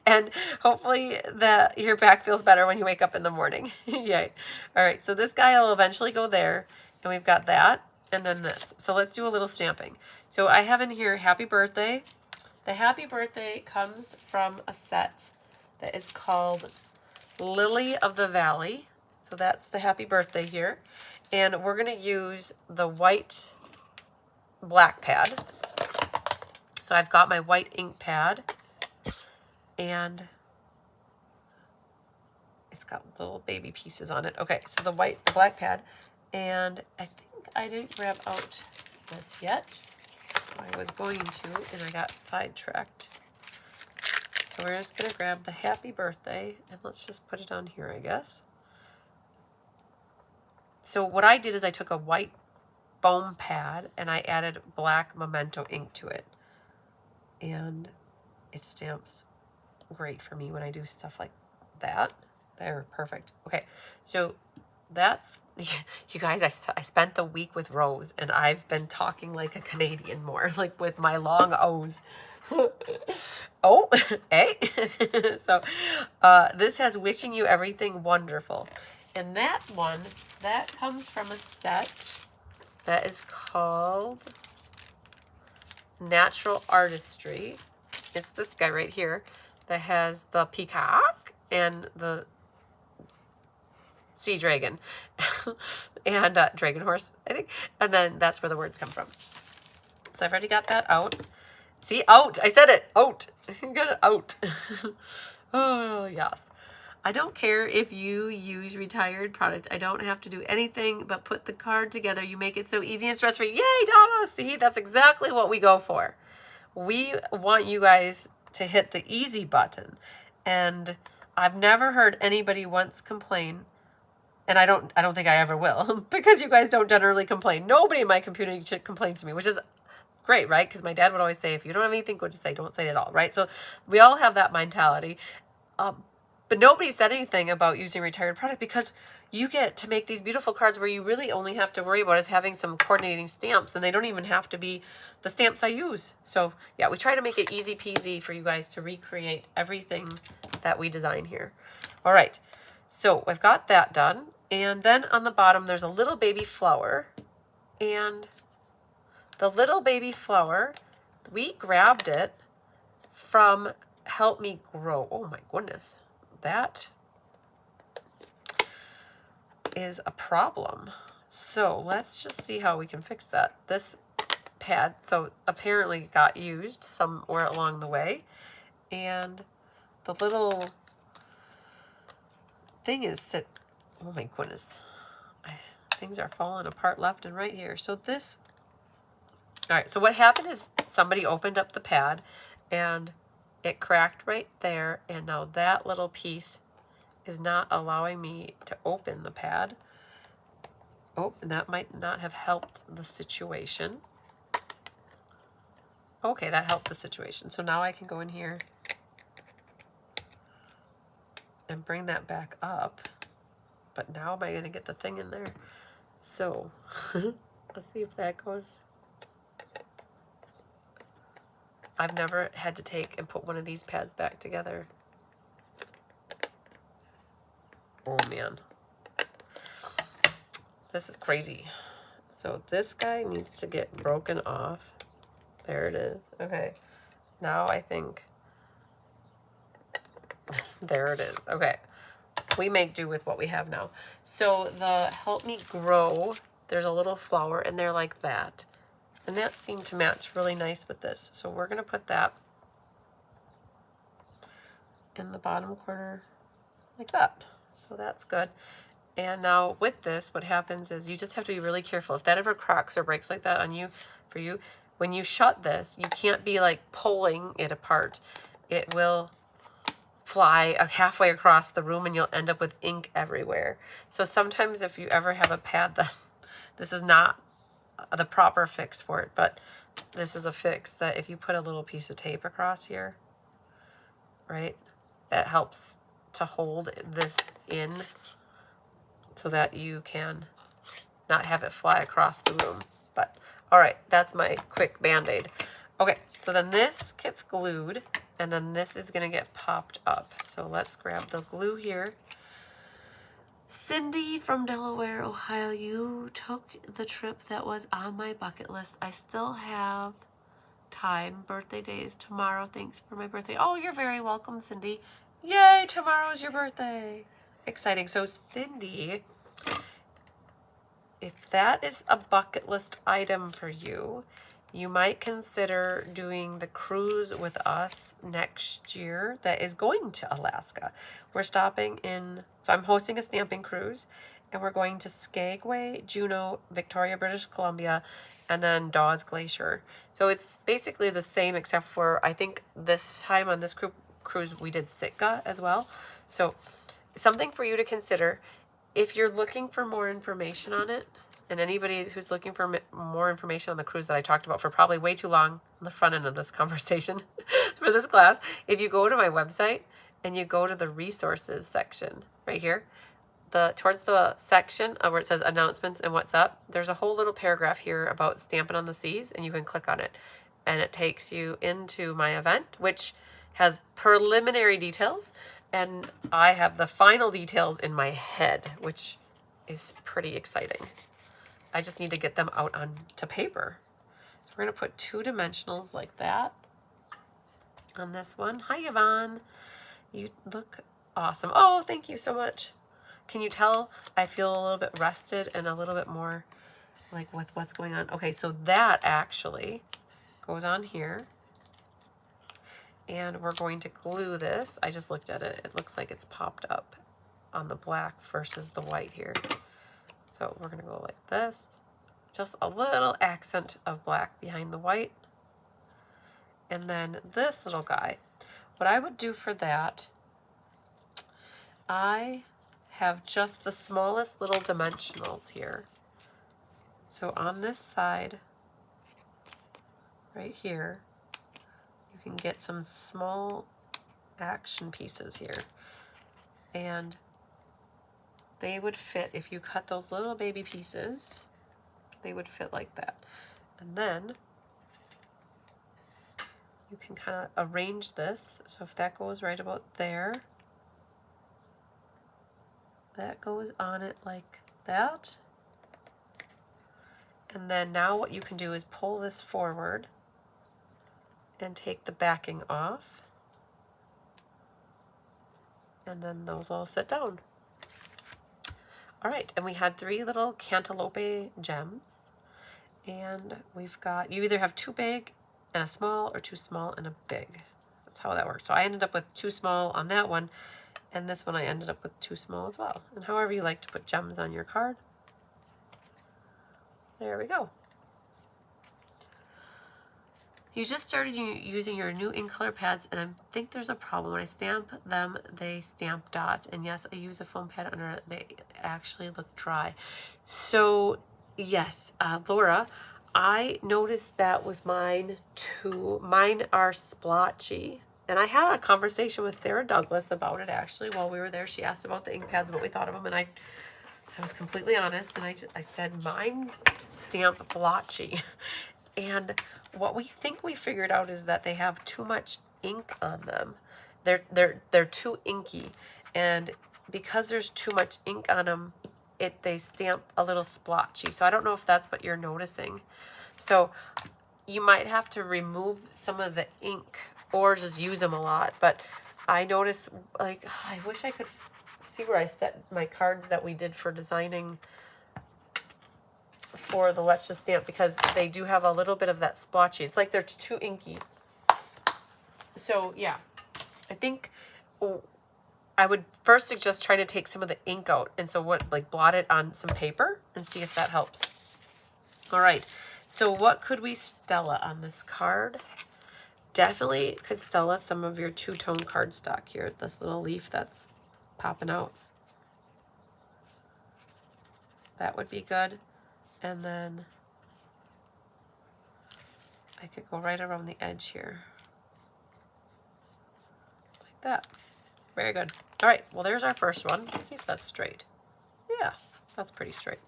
S1: And hopefully that your back feels better when you wake up in the morning. Yay. All right, so this guy will eventually go there, and we've got that, and then this. So let's do a little stamping. So I have in here happy birthday. The happy birthday comes from a set that is called Lily of the Valley. So that's the happy birthday here. And we're going to use the white black pad. So I've got my white ink pad, and it's got little baby pieces on it. Okay, so the black pad, and I think I didn't grab out this yet. I was going to, and I got sidetracked. So we're just gonna grab the happy birthday, and let's just put it on here, I guess. So what I did is I took a white foam pad, and I added black memento ink to it. And it stamps great for me when I do stuff like that. They're perfect. Okay, so that's, you guys, I spent the week with Rose, and I've been talking like a Canadian more, like with my long O's. Oh, hey. So this has wishing you everything wonderful. And that one, that comes from a set that is called Natural Artistry. It's this guy right here that has the peacock and the sea dragon and dragon horse, I think. And then that's where the words come from. So I've already got that out. See, out. I said it. Out. Get it out. Oh, yes. I don't care if you use retired product. I don't have to do anything but put the card together. You make it so easy and stress-free. Yay, Donna! See, that's exactly what we go for. We want you guys to hit the easy button. And I've never heard anybody once complain, and I don't think I ever will, because you guys don't generally complain. Nobody in my community complains to me, which is great, right? Because my dad would always say, if you don't have anything good to say, don't say it at all, right? So we all have that mentality. But nobody said anything about using retired product, because you get to make these beautiful cards where you really only have to worry about is having some coordinating stamps, and they don't even have to be the stamps I use. So yeah, we try to make it easy peasy for you guys to recreate everything that we design here. All right, so I've got that done. And then on the bottom, there's a little baby flower, and the little baby flower, we grabbed it from Help Me Grow. Oh my goodness, that is a problem. So let's just see how we can fix that. This pad, so apparently got used somewhere along the way, and the little thing is oh my goodness, things are falling apart left and right here. So this, all right, so what happened is somebody opened up the pad and it cracked right there, and now that little piece is not allowing me to open the pad. Oh, and that might not have helped the situation. Okay, that helped the situation. So now I can go in here and bring that back up. But now am I going to get the thing in there? So let's see if that goes. I've never had to take and put one of these pads back together. Oh man, this is crazy. So this guy needs to get broken off. There it is. Okay, now I think, there it is. Okay, we make do with what we have now. So the Help Me Grow, there's a little flower in there like that. And that seemed to match really nice with this. So we're going to put that in the bottom corner like that. So that's good. And now with this, what happens is you just have to be really careful. If that ever cracks or breaks like that on you, for you, when you shut this, you can't be like pulling it apart. It will fly halfway across the room and you'll end up with ink everywhere. So sometimes if you ever have a pad that this is not the proper fix for it, but this is a fix that if you put a little piece of tape across here, right, that helps to hold this in so that you can not have it fly across the room. But all right, that's my quick band-aid. Okay, so then this gets glued and then this is going to get popped up. So let's grab the glue here. Cindy from Delaware, Ohio, you took the trip that was on my bucket list. I still have time. Birthday day is tomorrow. Thanks for my birthday. Oh, you're very welcome, Cindy. Yay, tomorrow's your birthday. Exciting. So Cindy, if that is a bucket list item for you, you might consider doing the cruise with us next year that is going to Alaska. We're stopping in, so I'm hosting a stamping cruise, and we're going to Skagway, Juneau, Victoria, British Columbia, and then Dawes Glacier. So it's basically the same except for I think this time on this cruise we did Sitka as well. So something for you to consider if you're looking for more information on it. And anybody who's looking for more information on the cruise that I talked about for probably way too long on the front end of this conversation for this class, if you go to my website and you go to the resources section right here, towards the section where it says announcements and what's up, there's a whole little paragraph here about Stampin' on the Seas, and you can click on it. And it takes you into my event, which has preliminary details, and I have the final details in my head, which is pretty exciting. I just need to get them out onto paper. So we're going to put 2 dimensionals like that on this one. Hi, Yvonne. You look awesome. Oh, thank you so much. Can you tell I feel a little bit rested and a little bit more like with what's going on? Okay, so that actually goes on here. And we're going to glue this. I just looked at it. It looks like it's popped up on the black versus the white here. So we're going to go like this. Just a little accent of black behind the white. And then this little guy. What I would do for that, I have just the smallest little dimensionals here. So on this side, right here, you can get some small action pieces here. And they would fit, if you cut those little baby pieces, they would fit like that. And then you can kind of arrange this. So if that goes right about there, that goes on it like that. And then now what you can do is pull this forward and take the backing off. and then those all sit down. All right, and we had 3 little cantaloupe gems, and we've got, you either have 2 big and a small, or 2 small and a big. That's how that works. So I ended up with 2 small on that one, and this one I ended up with 2 small as well. And however you like to put gems on your card. There we go. You just started using your new ink color pads, and I think there's a problem. When I stamp them, they stamp dots. And yes, I use a foam pad under it. They actually look dry. So yes, Laura, I noticed that with mine too. Mine are splotchy. And I had a conversation with Sarah Douglas about it actually while we were there. She asked about the ink pads and what we thought of them, and I was completely honest, and I said mine stamp blotchy. And what we think we figured out is that they have too much ink on them. They're too inky, and because there's too much ink on them, they stamp a little splotchy. So I don't know if that's what you're noticing. So you might have to remove some of the ink or just use them a lot. But I notice, like, I wish I could see where I set my cards that we did for designing for the Let's Just Stamp, because they do have a little bit of that splotchy. It's like they're too inky. So yeah, I think I would first suggest trying to take some of the ink out, and so blot it on some paper and see if that helps. All right, so what could we Stella on this card? Definitely could Stella some of your two-tone cardstock here. This little leaf that's popping out. That would be good. And then I could go right around the edge here. Like that. Very good. All right, well, there's our first one. Let's see if that's straight. Yeah, that's pretty straight.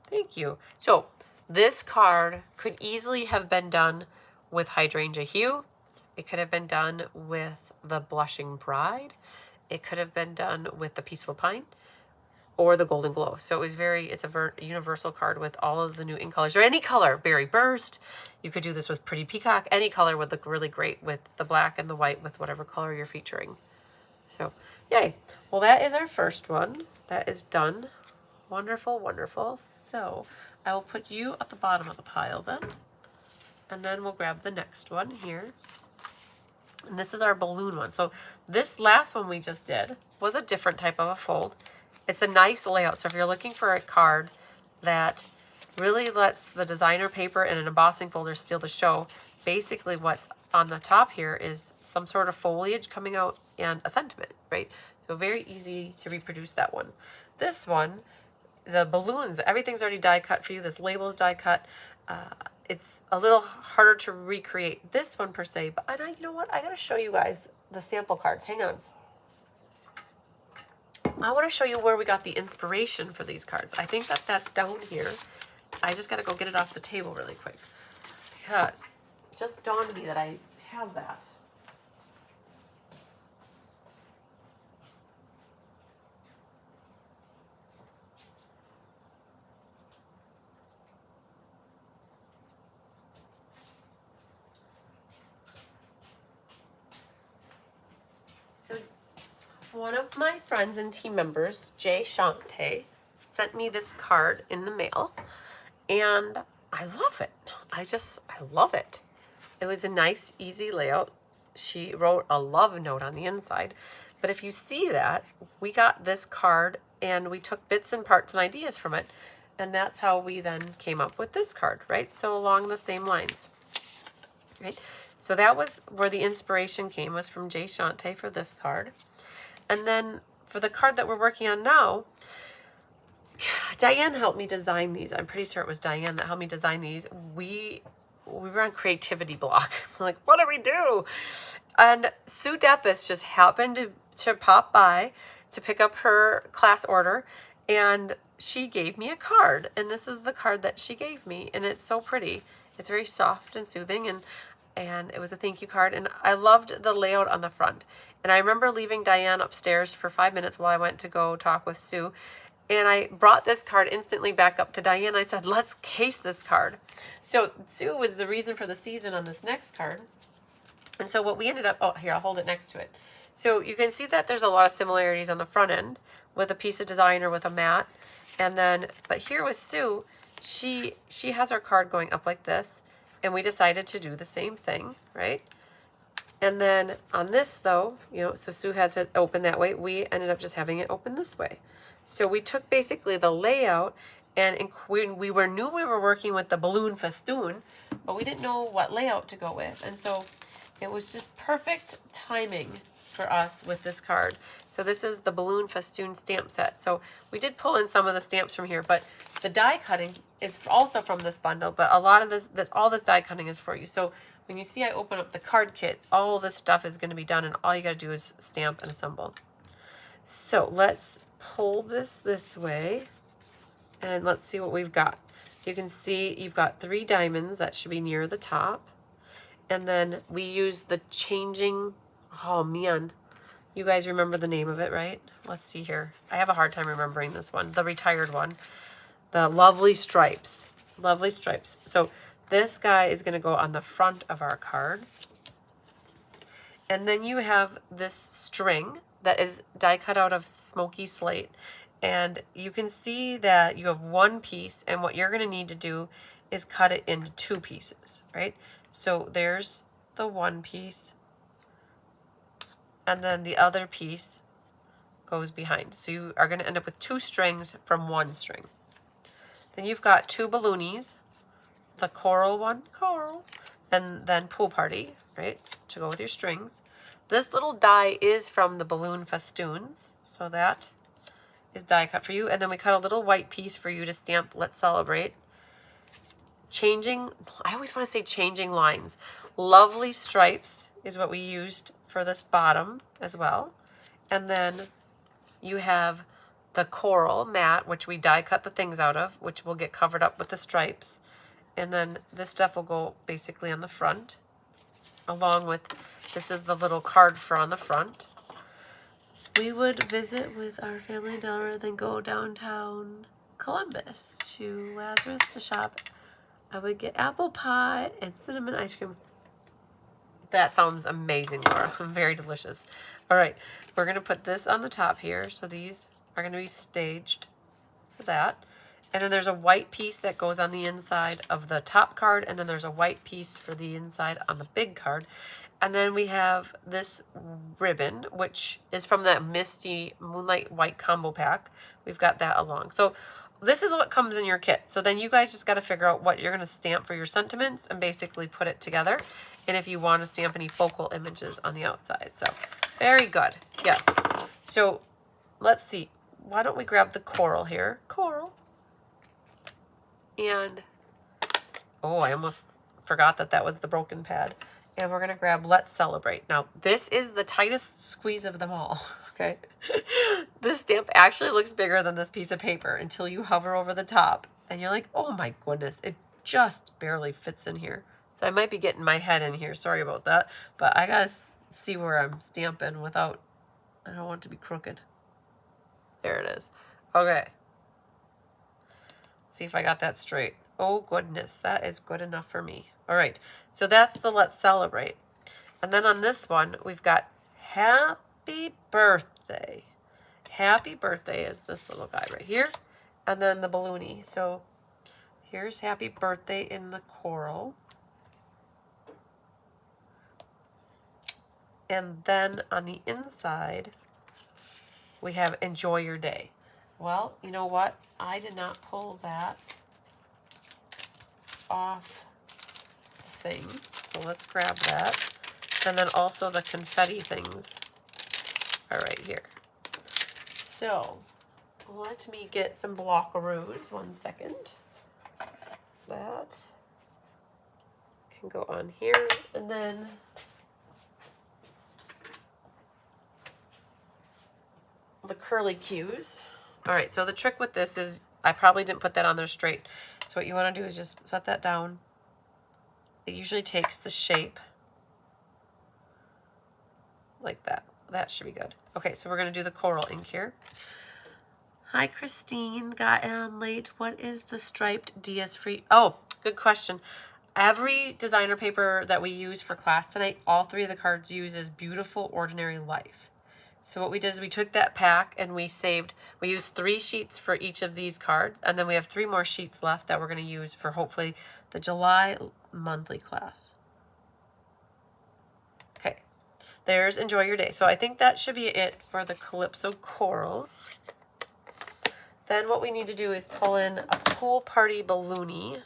S1: Thank you. So this card could easily have been done with Hydrangea Hue. It could have been done with the Blushing Bride. It could have been done with the Peaceful Pine or the Golden Glow. So it's a universal card with all of the new ink colors, or any color. Berry Burst. You could do this with Pretty Peacock. Any color would look really great with the black and the white, with whatever color you're featuring. So yay. Well, that is our first one. That is done. Wonderful, wonderful. So I will put you at the bottom of the pile then. And then we'll grab the next one here. And this is our balloon one. So this last one we just did was a different type of a fold. It's a nice layout. So if you're looking for a card that really lets the designer paper and an embossing folder steal the show, basically what's on the top here is some sort of foliage coming out and a sentiment, right? So very easy to reproduce that one. This one, the balloons, everything's already die cut for you. This label is die cut. It's a little harder to recreate this one per se, but you know what? I gotta show you guys the sample cards. Hang on. I want to show you where we got the inspiration for these cards. I think that's down here. I just got to go get it off the table really quick, because it just dawned on me that I have that. One of my friends and team members, Jay Shante, sent me this card in the mail, and I love it. I love it. It was a nice, easy layout. She wrote a love note on the inside, but if you see that, we got this card and we took bits and parts and ideas from it, and that's how we then came up with this card, right? So along the same lines, right? So that was where the inspiration came, was from Jay Shante for this card. And then for the card that we're working on now, Diane helped me design these. I'm pretty sure it was Diane that helped me design these. We were on creativity block. Like, what do we do? And Sue Deppis just happened to pop by to pick up her class order, and she gave me a card. And this is the card that she gave me, and it's so pretty. It's very soft and soothing, and it was a thank you card, and I loved the layout on the front. And I remember leaving Diane upstairs for 5 minutes while I went to go talk with Sue, and I brought this card instantly back up to Diane. I said, let's case this card. So Sue was the reason for the season on this next card. And so what we ended up, oh, here, I'll hold it next to it. So you can see that there's a lot of similarities on the front end with a piece of design or with a mat. And then, but here with Sue, she has our card going up like this, and we decided to do the same thing, right? And then on this though, you know, so Sue has it open that way. We ended up just having it open this way. So we took basically the layout, and we knew we were working with the balloon festoon, but we didn't know what layout to go with. And so it was just perfect timing for us with this card. So this is the balloon festoon stamp set. So we did pull in some of the stamps from here, but the die cutting is also from this bundle, but a lot of all this die cutting is for you. So when you see I open up the card kit, all this stuff is going to be done, and all you got to do is stamp and assemble. So let's pull this way, and let's see what we've got. So you can see you've got 3 diamonds that should be near the top. And then we use the changing, oh man, you guys remember the name of it, right? Let's see here. I have a hard time remembering this one, the retired one. The lovely stripes, lovely stripes. So this guy is gonna go on the front of our card. And then you have this string that is die cut out of smoky slate. And you can see that you have 1 piece, and what you're gonna need to do is cut it into 2 pieces, right? So there's the 1 piece, and then the other piece goes behind. So you are going to end up with 2 strings from 1 string. Then you've got 2 balloonies, the coral one, coral, and then pool party, right, to go with your strings. This little die is from the balloon festoons, so that is die cut for you. And then we cut a little white piece for you to stamp Let's Celebrate. Changing, I always want to say changing lines. Lovely stripes is what we used for this bottom as well. And then you have the coral mat, which we die cut the things out of, which will get covered up with the stripes. And then this stuff will go basically on the front, along with, this is the little card for on the front. We would visit with our family dollar, then go downtown Columbus to Lazarus to shop. I would get apple pie and cinnamon ice cream. That sounds amazing, Laura. Very delicious. All right, we're going to put this on the top here. So these are going to be staged for that. And then there's a white piece that goes on the inside of the top card. And then there's a white piece for the inside on the big card. And then we have this ribbon, which is from that Misty Moonlight White combo pack. We've got that along. So this is what comes in your kit. So then you guys just got to figure out what you're going to stamp for your sentiments and basically put it together. And if you want to stamp any focal images on the outside. So very good. Yes. So let's see. Why don't we grab the coral here? Coral. And, oh, I almost forgot that was the broken pad. And we're going to grab Let's Celebrate. Now, this is the tightest squeeze of them all. Okay. This stamp actually looks bigger than this piece of paper until you hover over the top. And you're like, oh my goodness, it just barely fits in here. So I might be getting my head in here. Sorry about that. But I got to see where I'm stamping without, I don't want it to be crooked. There it is. Okay. See if I got that straight. Oh goodness, that is good enough for me. All right, so that's the Let's Celebrate. And then on this one, we've got Happy Birthday. Happy Birthday is this little guy right here. And then the balloony. So here's Happy Birthday in the coral. And then on the inside, we have Enjoy Your Day. Well, you know what? I did not pull that off the thing. So let's grab that. And then also the confetti things are right here. So let me get some blockaroos. 1 second. That can go on here. And then the curly cues. All right, so the trick with this is I probably didn't put that on there straight. So what you want to do is just set that down. It usually takes the shape like that. That should be good. Okay, so we're going to do the coral ink here. Hi, Christine. Got on late. What is the striped DS free? Oh, good question. every designer paper that we use for class tonight, all 3 of the cards uses Beautiful Ordinary Life. So what we did is we took that pack and we used 3 sheets for each of these cards, and then we have 3 more sheets left that we're going to use for hopefully the July monthly class. Okay, there's Enjoy Your Day. So I think that should be it for the Calypso Coral. Then what we need to do is pull in a Pool Party Balloonie.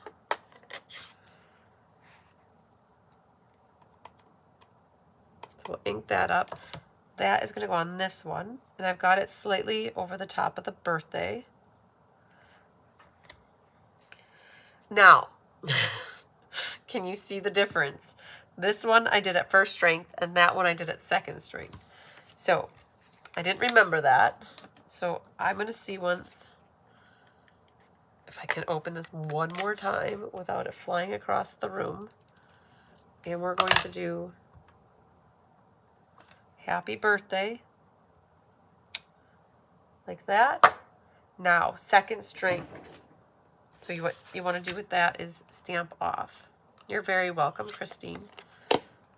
S1: So we'll ink that up. That is going to go on this one, and I've got it slightly over the top of the birthday. Now, can you see the difference? This one I did at first strength, and that one I did at second strength. So I didn't remember that. So I'm going to see once if I can open this one more time without it flying across the room. And we're going to do Happy Birthday, like that. Now, second strength. So what you want to do with that is stamp off. You're very welcome, Christine.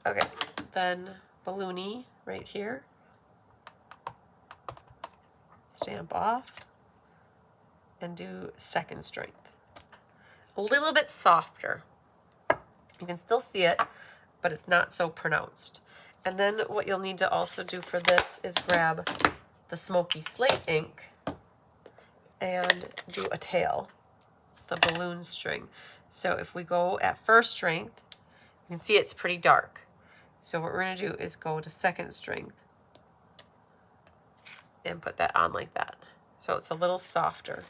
S1: Okay, then Balloonie right here. Stamp off and do second strength. A little bit softer. You can still see it, but it's not so pronounced. And then what you'll need to also do for this is grab the Smoky Slate ink and do a tail, the balloon string. So if we go at first strength, you can see it's pretty dark. So what we're going to do is go to second strength and put that on like that. So it's a little softer.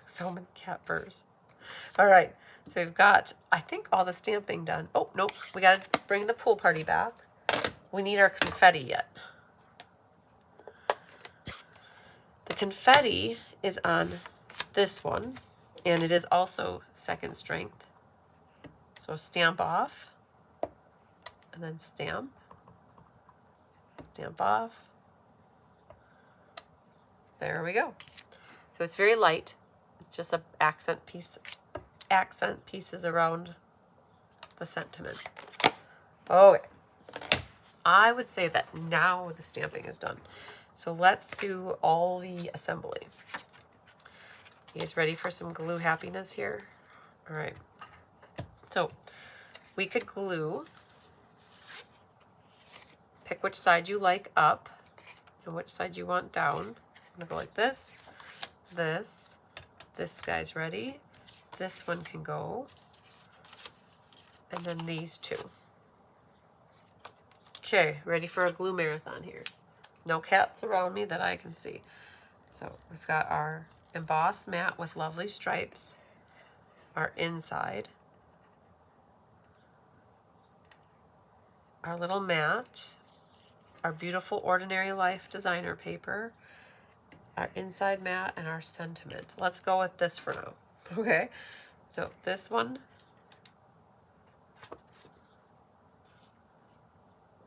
S1: So many cat furs. All right, so we've got, I think, all the stamping done. Oh, nope, we got to bring the pool party back. We need our confetti yet. The confetti is on this one, and it is also second strength. So stamp off, and then stamp, stamp off. There we go. So it's very light. It's just a accent pieces around the sentiment. Okay. I would say that now the stamping is done. So let's do all the assembly. You guys ready for some glue happiness here? All right. So we could glue. Pick which side you like up and which side you want down. I'm gonna go like this, this. This guy's ready. This one can go. And then these 2. Okay, ready for a glue marathon here. No cats around me that I can see. So we've got our embossed mat with lovely stripes, our inside, our little mat, our Beautiful Ordinary Life designer paper, our inside mat, and our sentiment. Let's go with this for now. Okay, so this one,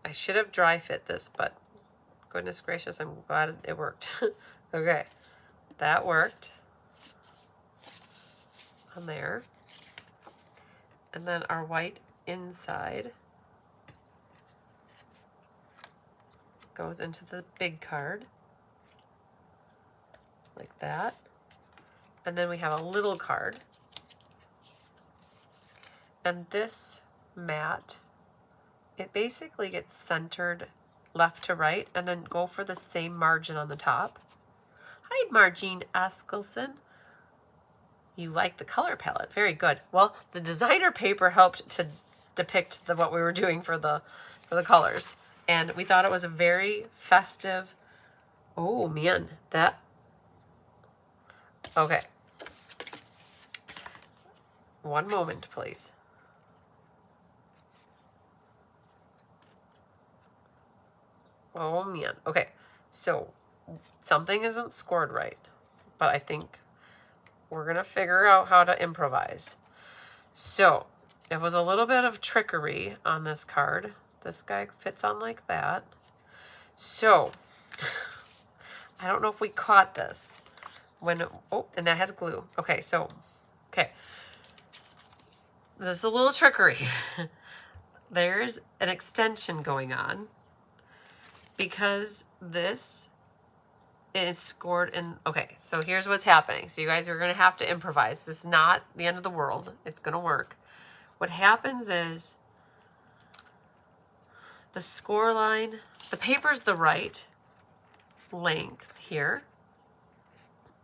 S1: I should have dry fit this, but goodness gracious, I'm glad it worked. Okay, that worked on there. And then our white inside goes into the big card, like that. And then we have a little card. And this mat, it basically gets centered left to right, and then go for the same margin on the top. Hi, Margine Askelson. You like the color palette. Very good. Well, the designer paper helped to depict what we were doing for the colors. And we thought it was a very festive. Oh, man. That. Okay. One moment, please. Oh, man. Okay. So something isn't scored right, but I think we're going to figure out how to improvise. So it was a little bit of trickery on this card. This guy fits on like that. So I don't know if we caught this when, oh, and that has glue. Okay. So, okay. This is a little trickery. There's an extension going on because this is scored in. Okay, so here's what's happening. So you guys are going to have to improvise. This is not the end of the world. It's going to work. What happens is the score line, the paper's the right length here.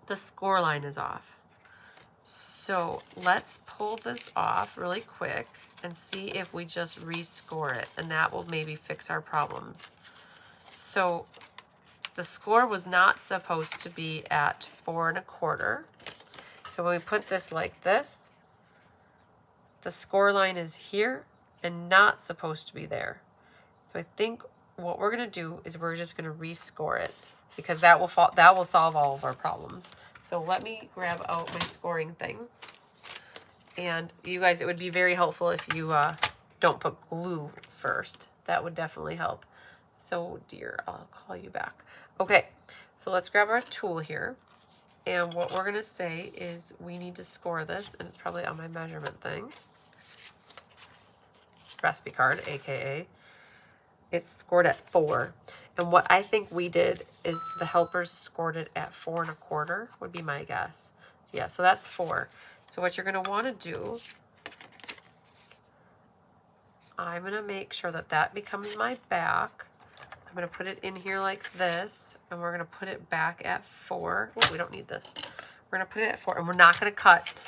S1: The score line is off. So let's pull this off really quick and see if we just rescore it, and that will maybe fix our problems. So the score was not supposed to be at 4 1/4. So when we put this like this, the score line is here and not supposed to be there. So I think what we're going to do is we're just going to rescore it, because that will solve all of our problems. So let me grab out my scoring thing. And you guys, it would be very helpful if you don't put glue first. That would definitely help. So dear, I'll call you back. Okay, so let's grab our tool here. And what we're going to say is we need to score this, and it's probably on my measurement thing. Recipe card, AKA. It's scored at 4. And what I think we did is the helpers scored it at 4 1/4 would be my guess. So yeah, so that's 4. So what you're going to want to do, I'm going to make sure that that becomes my back. I'm going to put it in here like this, and we're going to put it back at 4. Oh, we don't need this. We're going to put it at 4, and we're not going to cut.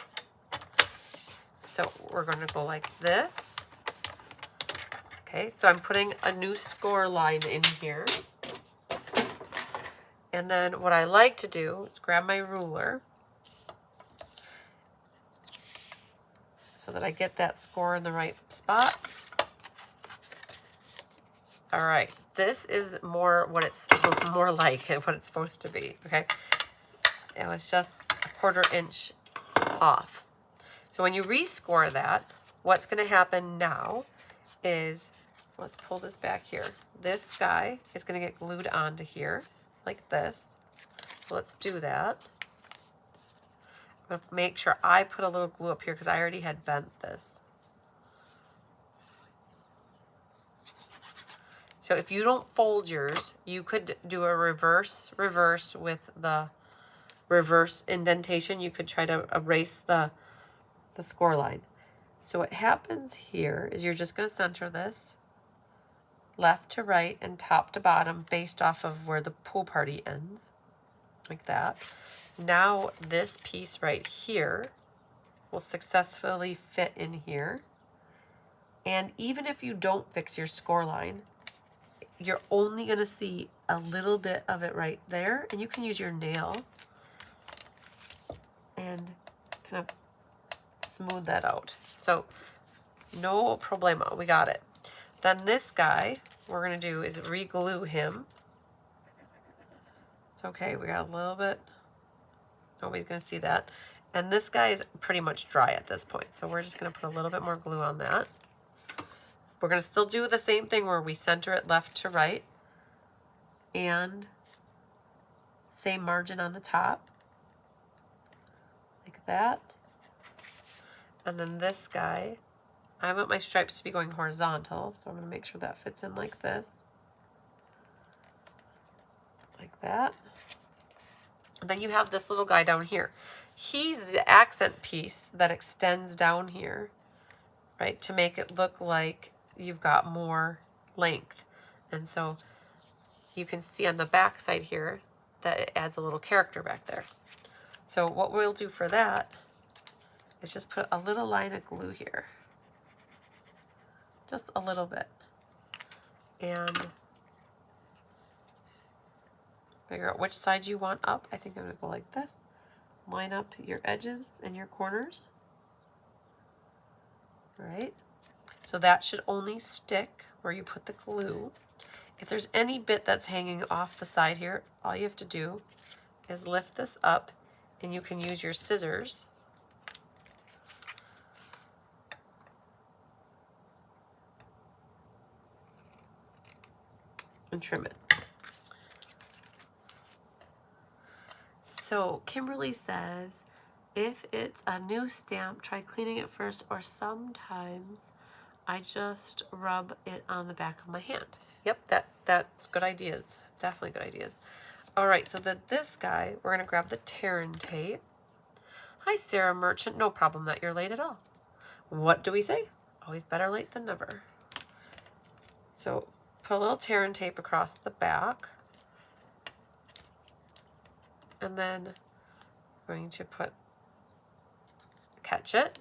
S1: So we're going to go like this. Okay, so I'm putting a new score line in here. And then what I like to do is grab my ruler so that I get that score in the right spot. All right, this is more what it's more like and what it's supposed to be, okay? It was just a 1/4 inch off. So when you rescore that, what's gonna happen now is, let's pull this back here. This guy is gonna get glued onto here like this. So let's do that. I'm gonna make sure I put a little glue up here because I already had bent this. So if you don't fold yours, you could do a reverse with the reverse indentation. You could try to erase the score line. So what happens here is you're just going to center this left to right and top to bottom based off of where the pool party ends, like that. Now this piece right here will successfully fit in here. And even if you don't fix your score line, you're only going to see a little bit of it right there, and you can use your nail and kind of smooth that out. So no problemo, we got it. Then this guy, we're going to do is re-glue him. It's okay, we got a little bit, nobody's going to see that. And this guy is pretty much dry at this point, so we're just going to put a little bit more glue on that. We're going to still do the same thing where we center it left to right and same margin on the top, like that. And then this guy, I want my stripes to be going horizontal, so I'm going to make sure that fits in like this, like that. And then you have this little guy down here. He's the accent piece that extends down here, right, to make it look like you've got more length. And so you can see on the back side here that it adds a little character back there. So what we'll do for that is just put a little line of glue here, just a little bit, and figure out which side you want up. I think I'm gonna go like this. Line up your edges and your corners. All right. So that should only stick where you put the glue. If there's any bit that's hanging off the side here, all you have to do is lift this up, and you can use your scissors and trim it. So Kimberly says, If it's a new stamp, try cleaning it first, or sometimes I just rub it on the back of my hand. Yep, that's good ideas. Definitely good ideas. All right, so this guy, we're gonna grab the Terran tape. Hi, Sarah Merchant. No problem that you're late at all. What do we say? Always better late than never. So put a little Terran tape across the back. And then we're going to catch it.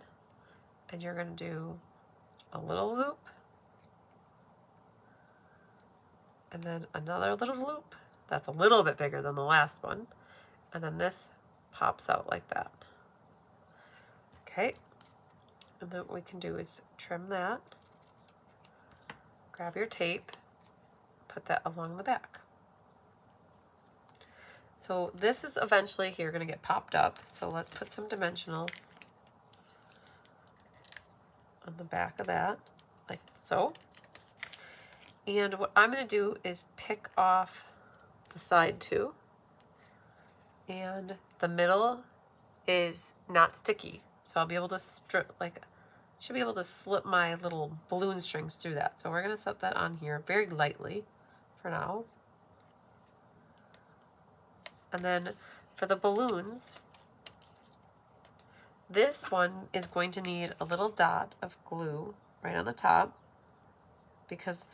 S1: And you're going to do a little loop. And then another little loop. That's a little bit bigger than the last one. And then this pops out like that. Okay. And then what we can do is trim that. Grab your tape. Put that along the back. So this is eventually here going to get popped up. So let's put some dimensionals on the back of that, like so. And what I'm going to do is pick off the side too. And the middle is not sticky. So I'll be able to should be able to slip my little balloon strings through that. So we're going to set that on here very lightly for now. And then for the balloons, this one is going to need a little dot of glue right on the top because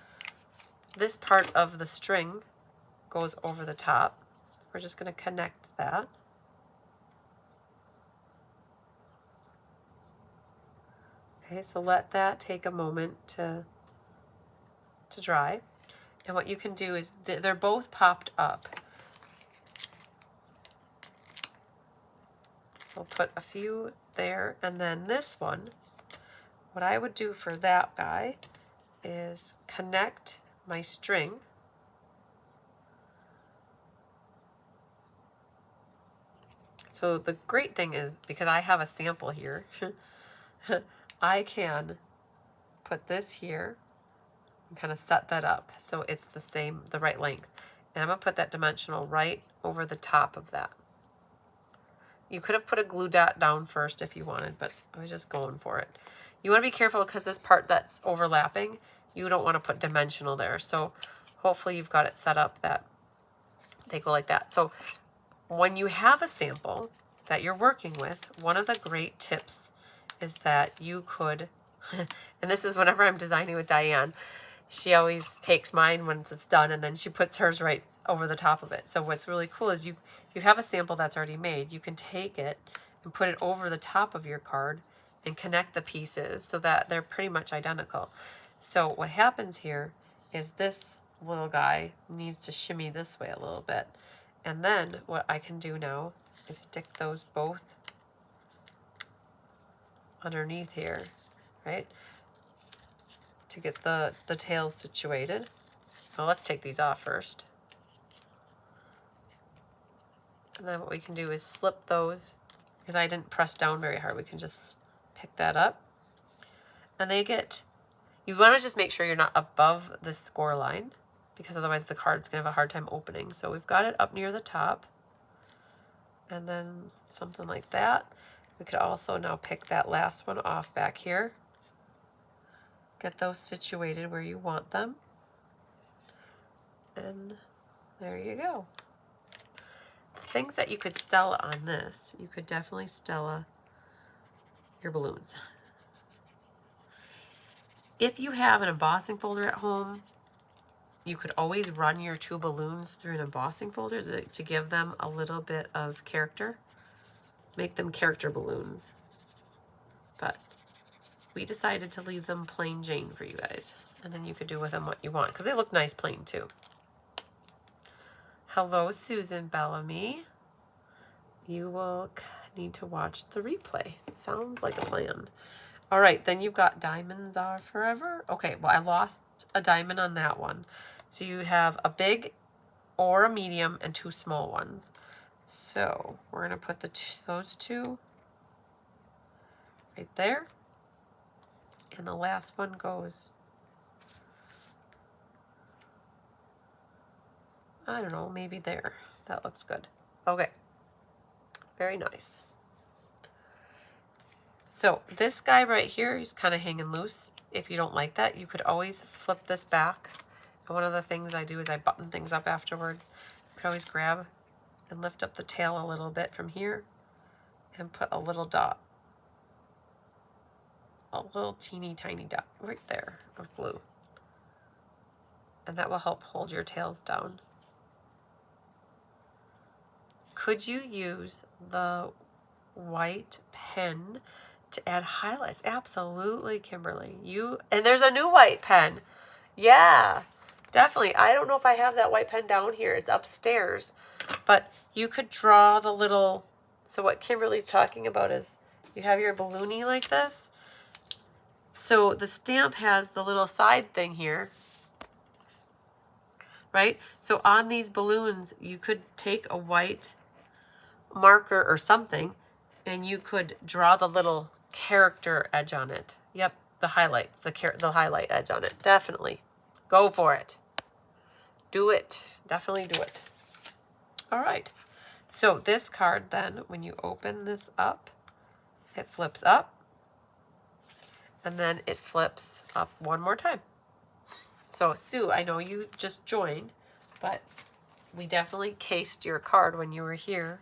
S1: this part of the string goes over the top. We're just going to connect that. Okay, so let that take a moment to dry. And what you can do is they're both popped up. So put a few there, and then this one, what I would do for that guy is connect my string so the great thing is, because I have a sample here, I can put this here and kind of set that up so it's the right length. And I'm going to put that dimensional right over the top of that. You could have put a glue dot down first if you wanted, but I was just going for it. You want to be careful because this part that's overlapping, you don't want to put dimensional there. So hopefully you've got it set up that they go like that. So when you have a sample that you're working with, one of the great tips is that you could, and this is whenever I'm designing with Diane, she always takes mine once it's done and then she puts hers right over the top of it. So what's really cool is you have a sample that's already made. You can take it and put it over the top of your card and connect the pieces so that they're pretty much identical. So what happens here is this little guy needs to shimmy this way a little bit. And then what I can do now is stick those both underneath here, right? To get the tails situated. Well, let's take these off first. And then what we can do is slip those, because I didn't press down very hard, we can just pick that up. And you want to just make sure you're not above the score line, because otherwise the card's going to have a hard time opening. So we've got it up near the top. And then something like that. We could also now pick that last one off back here. Get those situated where you want them. And there you go. Things that you could Stella on this, you could definitely Stella your balloons. If you have an embossing folder at home, you could always run your two balloons through an embossing folder to give them a little bit of character. Make them character balloons. But we decided to leave them plain Jane for you guys. And then you could do with them what you want, because they look nice plain too. Hello, Susan Bellamy. You will need to watch the replay. Sounds like a plan. All right, then you've got Diamonds Are Forever. Okay, well, I lost a diamond on that one. So you have a big or a medium and two small ones. So we're going to put those two right there. And the last one goes, I don't know, maybe there. That looks good. Okay. Very nice. So this guy right here, he's kind of hanging loose. If you don't like that, you could always flip this back. And one of the things I do is I button things up afterwards. You could always grab and lift up the tail a little bit from here and put a little dot. A little teeny tiny dot right there of glue. And that will help hold your tails down. Could you use the white pen to add highlights? Absolutely, Kimberly. And there's a new white pen. Yeah, definitely. I don't know if I have that white pen down here. It's upstairs. But you could draw the little, so what Kimberly's talking about is you have your balloony like this. So the stamp has the little side thing here, right? So on these balloons, you could take a white marker or something, and you could draw the little character edge on it. Yep, the highlight edge on it. Definitely. Go for it. Do it. Definitely do it. All right. So this card then, when you open this up, it flips up. And then it flips up one more time. So Sue, I know you just joined, but we definitely cased your card when you were here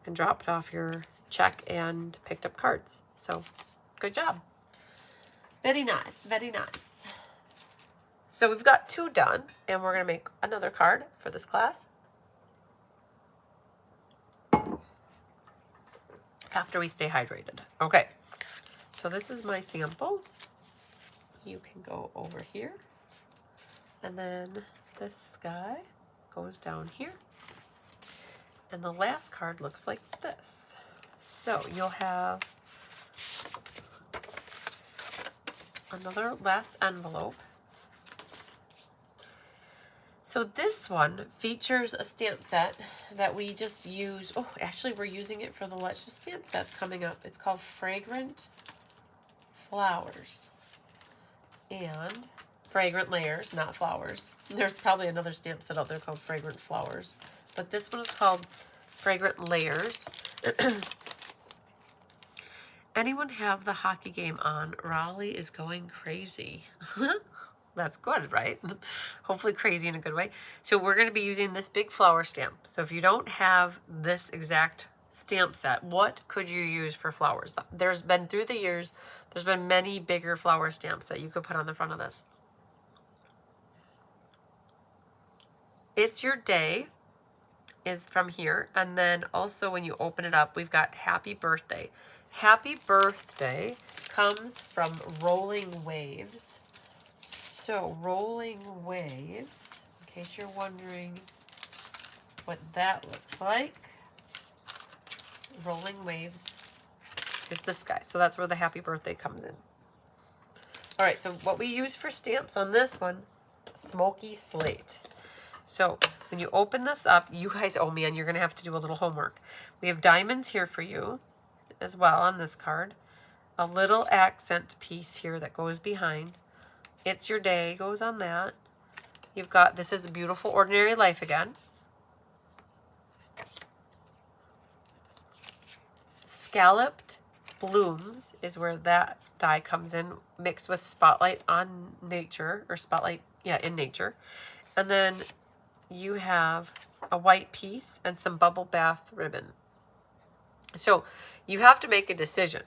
S1: and dropped off your check and picked up cards. So good job. Very nice, very nice. So we've got 2 done, and we're gonna make another card for this class after we stay hydrated. Okay, so this is my sample. You can go over here, and then this guy goes down here, and the last card looks like this. So you'll have another last envelope. So this one features a stamp set that we just use. Oh, actually we're using it for the Let's Just Stamp that's coming up. It's called Fragrant Flowers. And Fragrant Layers, not flowers. There's probably another stamp set out there called Fragrant Flowers. But this one is called Fragrant Layers. Anyone have the hockey game on? Raleigh is going crazy. That's good, right? Hopefully crazy in a good way. So we're going to be using this big flower stamp. So if you don't have this exact stamp set, what could you use for flowers? There's been, through the years, there's been many bigger flower stamps that you could put on the front of this. It's Your Day is from here. And then also when you open it up, we've got Happy Birthday. Happy Birthday comes from Rolling Waves. So Rolling Waves, in case you're wondering what that looks like, Rolling Waves is this guy. So that's where the Happy Birthday comes in. All right, so what we use for stamps on this one, Smoky Slate. So when you open this up, you guys, oh man, you're gonna have to do a little homework. We have diamonds here for you as well on this card. A little accent piece here that goes behind. It's Your Day goes on that. You've got, this is a Beautiful Ordinary Life again. Scalloped Blooms is where that die comes in, mixed with Spotlight on Nature, or Spotlight, yeah, in Nature. And then you have a white piece and some bubble bath ribbon. So you have to make a decision.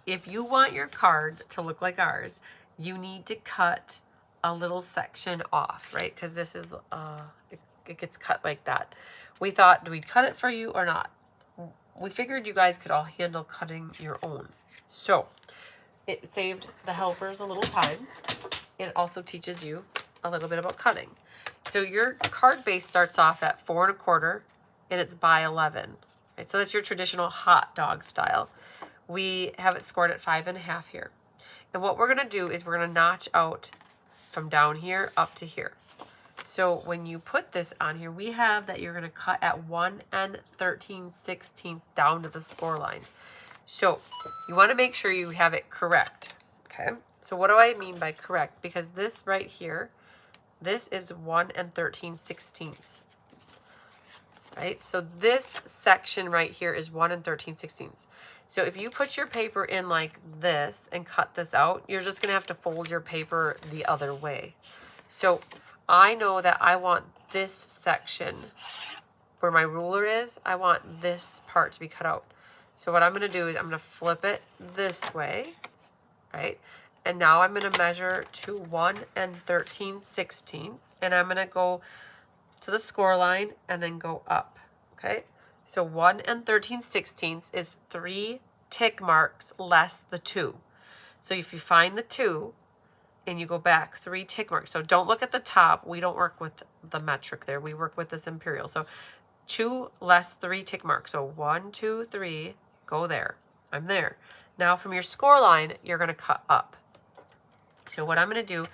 S1: If you want your card to look like ours, you need to cut a little section off, right? Because this is, it gets cut like that. We thought, do we cut it for you or not? We figured you guys could all handle cutting your own. So it saved the helpers a little time. It also teaches you a little bit about cutting. So your card base starts off at 4 1/4 and it's by 11. Right? So that's your traditional hot dog style. We have it scored at 5 1/2 here. And what we're going to do is we're going to notch out from down here up to here. So when you put this on here, we have that you're going to cut at 1 13/16 down to the score line. So you want to make sure you have it correct. Okay. So what do I mean by correct? Because this right here, this is 1 13/16. right? So this section right here is 1 13/16. So if you put your paper in like this and cut this out, you're just gonna have to fold your paper the other way. So I know that I want this section where my ruler is, I want this part to be cut out. So what I'm gonna do is I'm gonna flip it this way, right? And now I'm gonna measure to 1 13/16, and I'm gonna go to the score line and then go up, okay? So 1 13/16 is 3 tick marks less the 2. So if you find the 2 and you go back 3 tick marks, so don't look at the top. We don't work with the metric there. We work with this imperial. So 2 less 3 tick marks. So 1, 2, 3, go there. I'm there. Now from your score line, you're gonna cut up. So what I'm gonna do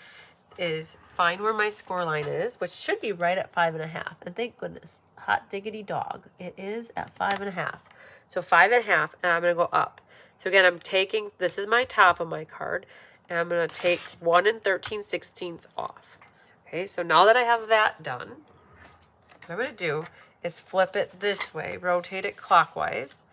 S1: is find where my score line is, which should be right at 5.5. And thank goodness, hot diggity dog, it is at 5.5. So 5.5, and I'm gonna go up. So again, I'm taking, this is my top of my card, and I'm gonna take 1 13/16 off. Okay, so now that I have that done, what I'm gonna do is flip it this way, rotate it clockwise,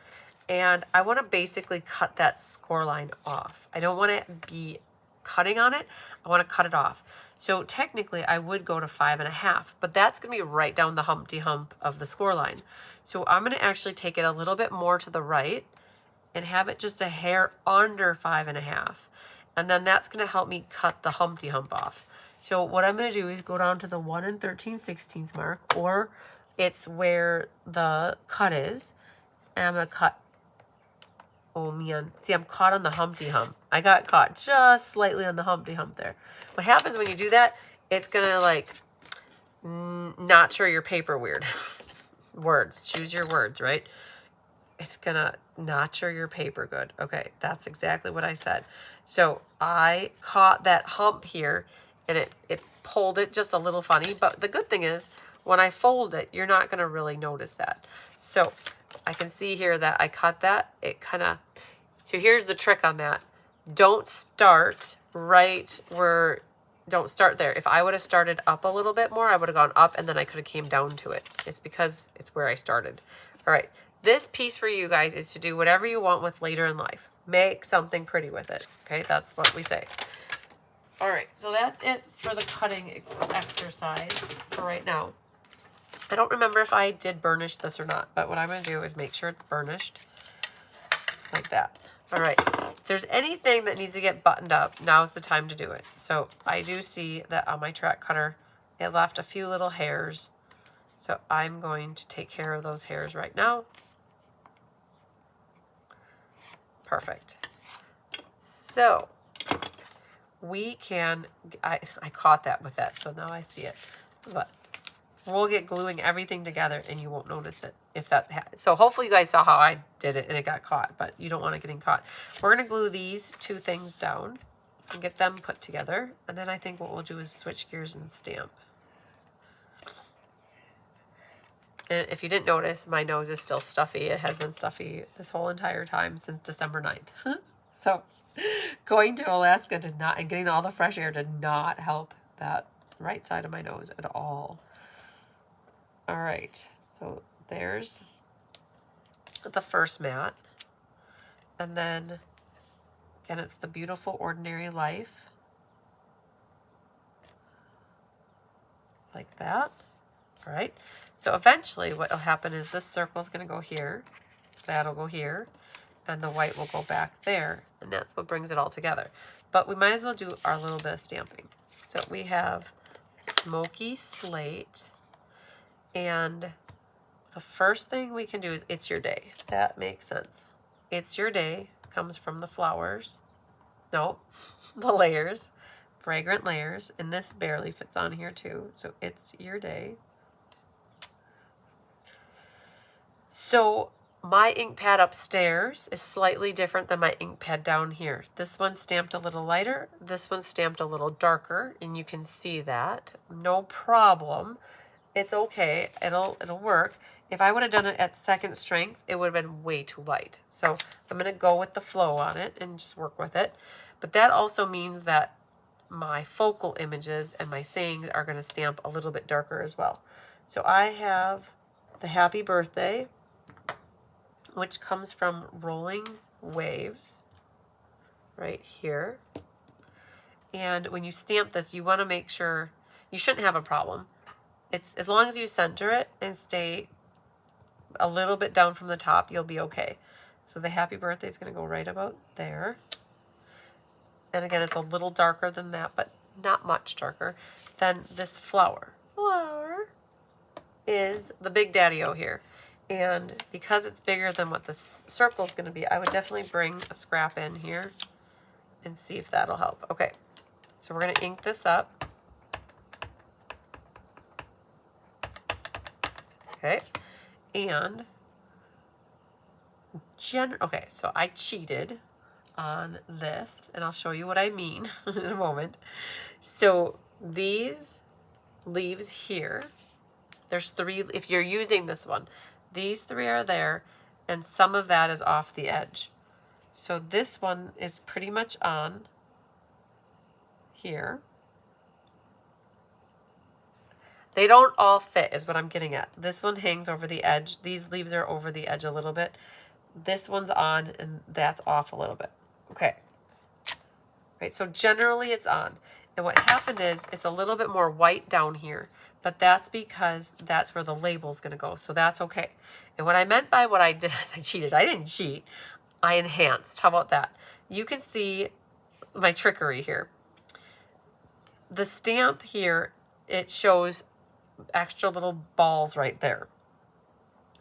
S1: and I wanna basically cut that score line off. I don't wanna be cutting on it, I wanna cut it off. So technically I would go to 5.5, but that's gonna be right down the Humpty Hump of the score line. So I'm gonna actually take it a little bit more to the right and have it just a hair under 5.5. And then that's gonna help me cut the Humpty Hump off. So what I'm gonna do is go down to the 1 13/16 mark, or it's where the cut is, and I'm gonna cut. Oh man, see, I'm caught on the Humpty Hump. I got caught just slightly on the Humpty Hump there. What happens when you do that, it's gonna like notch your paper weird. Words, choose your words, right? It's gonna notch your paper good. Okay, that's exactly what I said. So I caught that hump here, and it pulled it just a little funny, but the good thing is when I fold it, you're not gonna really notice that. So I can see here that I cut that. It kind of, so here's the trick on that. Don't start right where, don't start there. If I would have started up a little bit more, I would have gone up and then I could have came down to it. It's because it's where I started. All right, this piece for you guys is to do whatever you want with later in life. Make something pretty with it, okay? That's what we say. All right, so that's it for the cutting exercise for right now. I don't remember if I did burnish this or not, but what I'm going to do is make sure it's burnished like that. All right, if there's anything that needs to get buttoned up, now's the time to do it. So I do see that on my track cutter, it left a few little hairs. So I'm going to take care of those hairs right now. Perfect. So we can, I caught that with that, so now I see it. But we'll get gluing everything together and you won't notice it. If that so hopefully you guys saw how I did it and it got caught, but you don't want it getting caught. We're going to glue these two things down and get them put together. And then I think what we'll do is switch gears and stamp. And if you didn't notice, my nose is still stuffy. It has been stuffy this whole entire time since December 9th. So going to Alaska did not, and getting all the fresh air did not help that right side of my nose at all. All right, so there's the first mat. And then, again, it's the Beautiful Ordinary Life. Like that. All right. So eventually what will happen is this circle is going to go here. That'll go here. And the white will go back there. And that's what brings it all together. But we might as well do our little bit of stamping. So we have Smoky Slate. And the first thing we can do is It's Your Day. That makes sense. It's Your Day comes from the flowers. No, the layers. Fragrant layers. And this barely fits on here too. So It's Your Day. So my ink pad upstairs is slightly different than my ink pad down here. This one's stamped a little lighter. This one's stamped a little darker. And you can see that. No problem. It's okay. It'll work. If I would have done it at second strength, it would have been way too light. So I'm going to go with the flow on it and just work with it. But that also means that my focal images and my sayings are going to stamp a little bit darker as well. So I have the happy birthday, which comes from Rolling Waves right here. And when you stamp this, you want to make sure, you shouldn't have a problem. It's as long as you center it and stay a little bit down from the top, you'll be okay. So the happy birthday is going to go right about there. And again, it's a little darker than that, but not much darker. Then this flower. Flower is the big daddy-o here. And because it's bigger than what this circle is going to be, I would definitely bring a scrap in here and see if that'll help. Okay, so we're going to ink this up. Okay, and okay, so I cheated on this, and I'll show you what I mean in a moment. So these leaves here, there's 3, if you're using this one, these 3 are there, and some of that is off the edge. So this one is pretty much on here. They don't all fit is what I'm getting at. This one hangs over the edge. These leaves are over the edge a little bit. This one's on, and that's off a little bit. Okay. Right, so generally it's on. And what happened is it's a little bit more white down here, but that's because that's where the label's going to go. So that's okay. And what I meant by what I did is I cheated. I didn't cheat. I enhanced. How about that? You can see my trickery here. The stamp here, it shows extra little balls right there.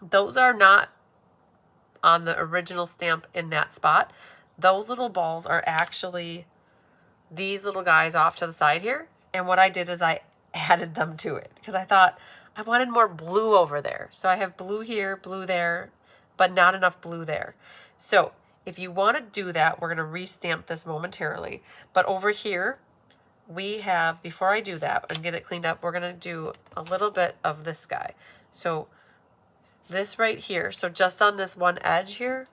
S1: Those are not on the original stamp in that spot. Those little balls are actually these little guys off to the side here. And what I did is I added them to it because I thought I wanted more blue over there. So I have blue here, blue there, but not enough blue there. So if you want to do that, we're going to re-stamp this momentarily. But over here, we have, before I do that and get it cleaned up, we're going to do a little bit of this guy. So this right here, so just on this one edge here,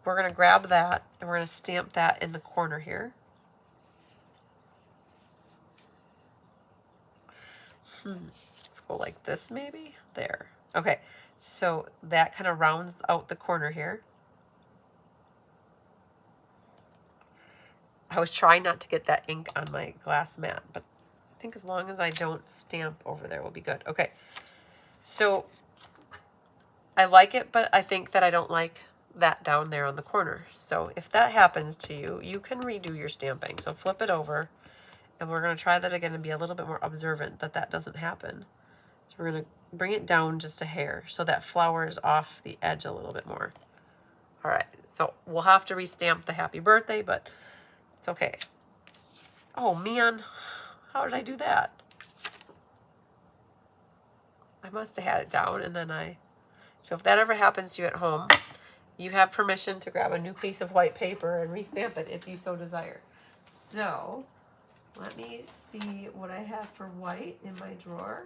S1: we're going to grab that and we're going to stamp that in the corner here. Let's go like this maybe. There. Okay, so that kind of rounds out the corner here. I was trying not to get that ink on my glass mat, but I think as long as I don't stamp over there, we'll be good. Okay, so I like it, but I think that I don't like that down there on the corner. So if that happens to you, you can redo your stamping. So flip it over, and we're going to try that again and be a little bit more observant that that doesn't happen. So we're going to bring it down just a hair so that flower is off the edge a little bit more. All right, so we'll have to restamp the happy birthday, but it's okay. Oh man, how did I do that? I must have had it down and then so if that ever happens to you at home, you have permission to grab a new piece of white paper and restamp it if you so desire. So let me see what I have for white in my drawer.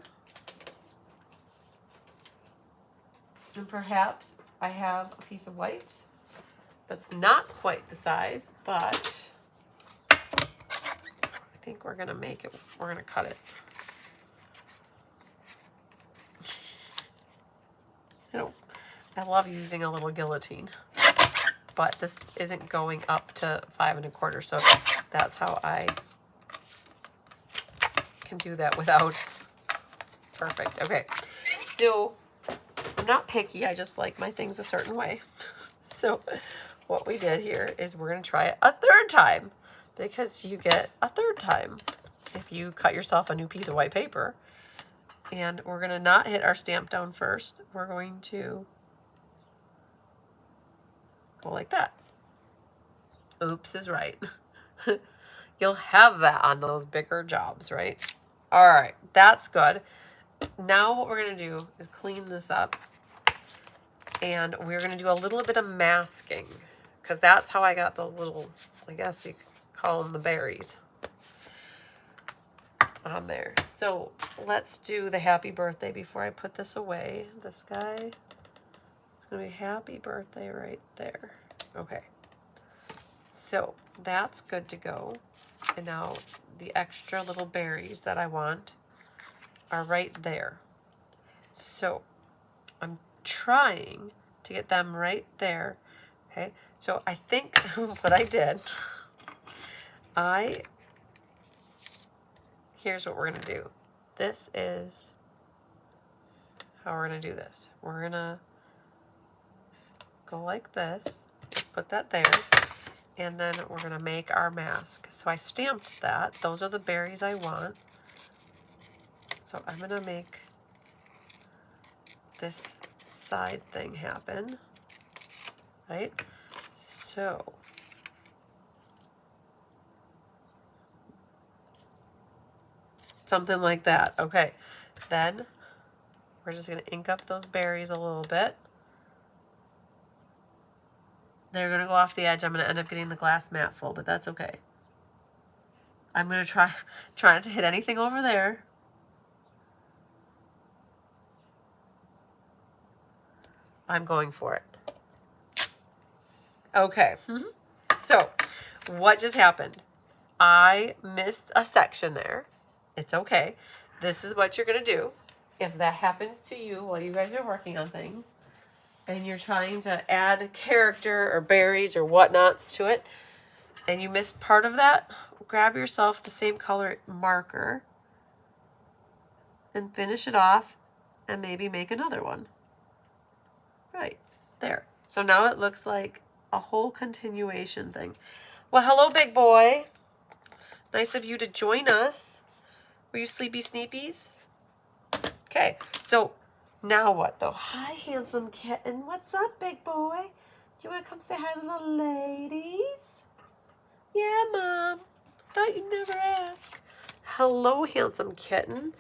S1: And perhaps I have a piece of white that's not quite the size, but I think we're gonna make it, we're gonna cut it. I love using a little guillotine, but this isn't going up to 5 1/4, so that's how I can do that without. Perfect. Okay, so I'm not picky, I just like my things a certain way. So what we did here is we're going to try it a 3rd time, because you get a 3rd time if you cut yourself a new piece of white paper. And we're going to not hit our stamp down first. We're going to go like that. Oops is right. You'll have that on those bigger jobs, right? All right, that's good. Now what we're going to do is clean this up. And we're going to do a little bit of masking, because that's how I got those little, I guess you could call them the berries on there. So let's do the happy birthday before I put this away. This guy, it's going to be happy birthday right there. Okay. So that's good to go. And now the extra little berries that I want are right there. So I'm trying to get them right there. Okay, so I think what I did, here's what we're gonna do. This is how we're gonna do this. We're gonna go like this, put that there, and then we're gonna make our mask. So I stamped that. Those are the berries I want. So I'm gonna make this side thing happen, right? So something like that. Okay, then we're just gonna ink up those berries a little bit. They're gonna go off the edge. I'm gonna end up getting the glass mat full, but that's okay. I'm gonna try not to hit anything over there. I'm going for it. Okay, so what just happened? I missed a section there. It's okay. This is what you're gonna do. If that happens to you while you guys are working on things and you're trying to add character or berries or whatnots to it and you missed part of that, grab yourself the same color marker and finish it off and maybe make another one. Right there. So now it looks like a whole continuation thing. Well, hello, big boy. Nice of you to join us. Were you sleepy sneepies? Okay, so now what though? Hi, handsome kitten. What's up, big boy? Do you want to come say hi to the ladies? Yeah, Mom. Thought you'd never ask. Hello, handsome kitten.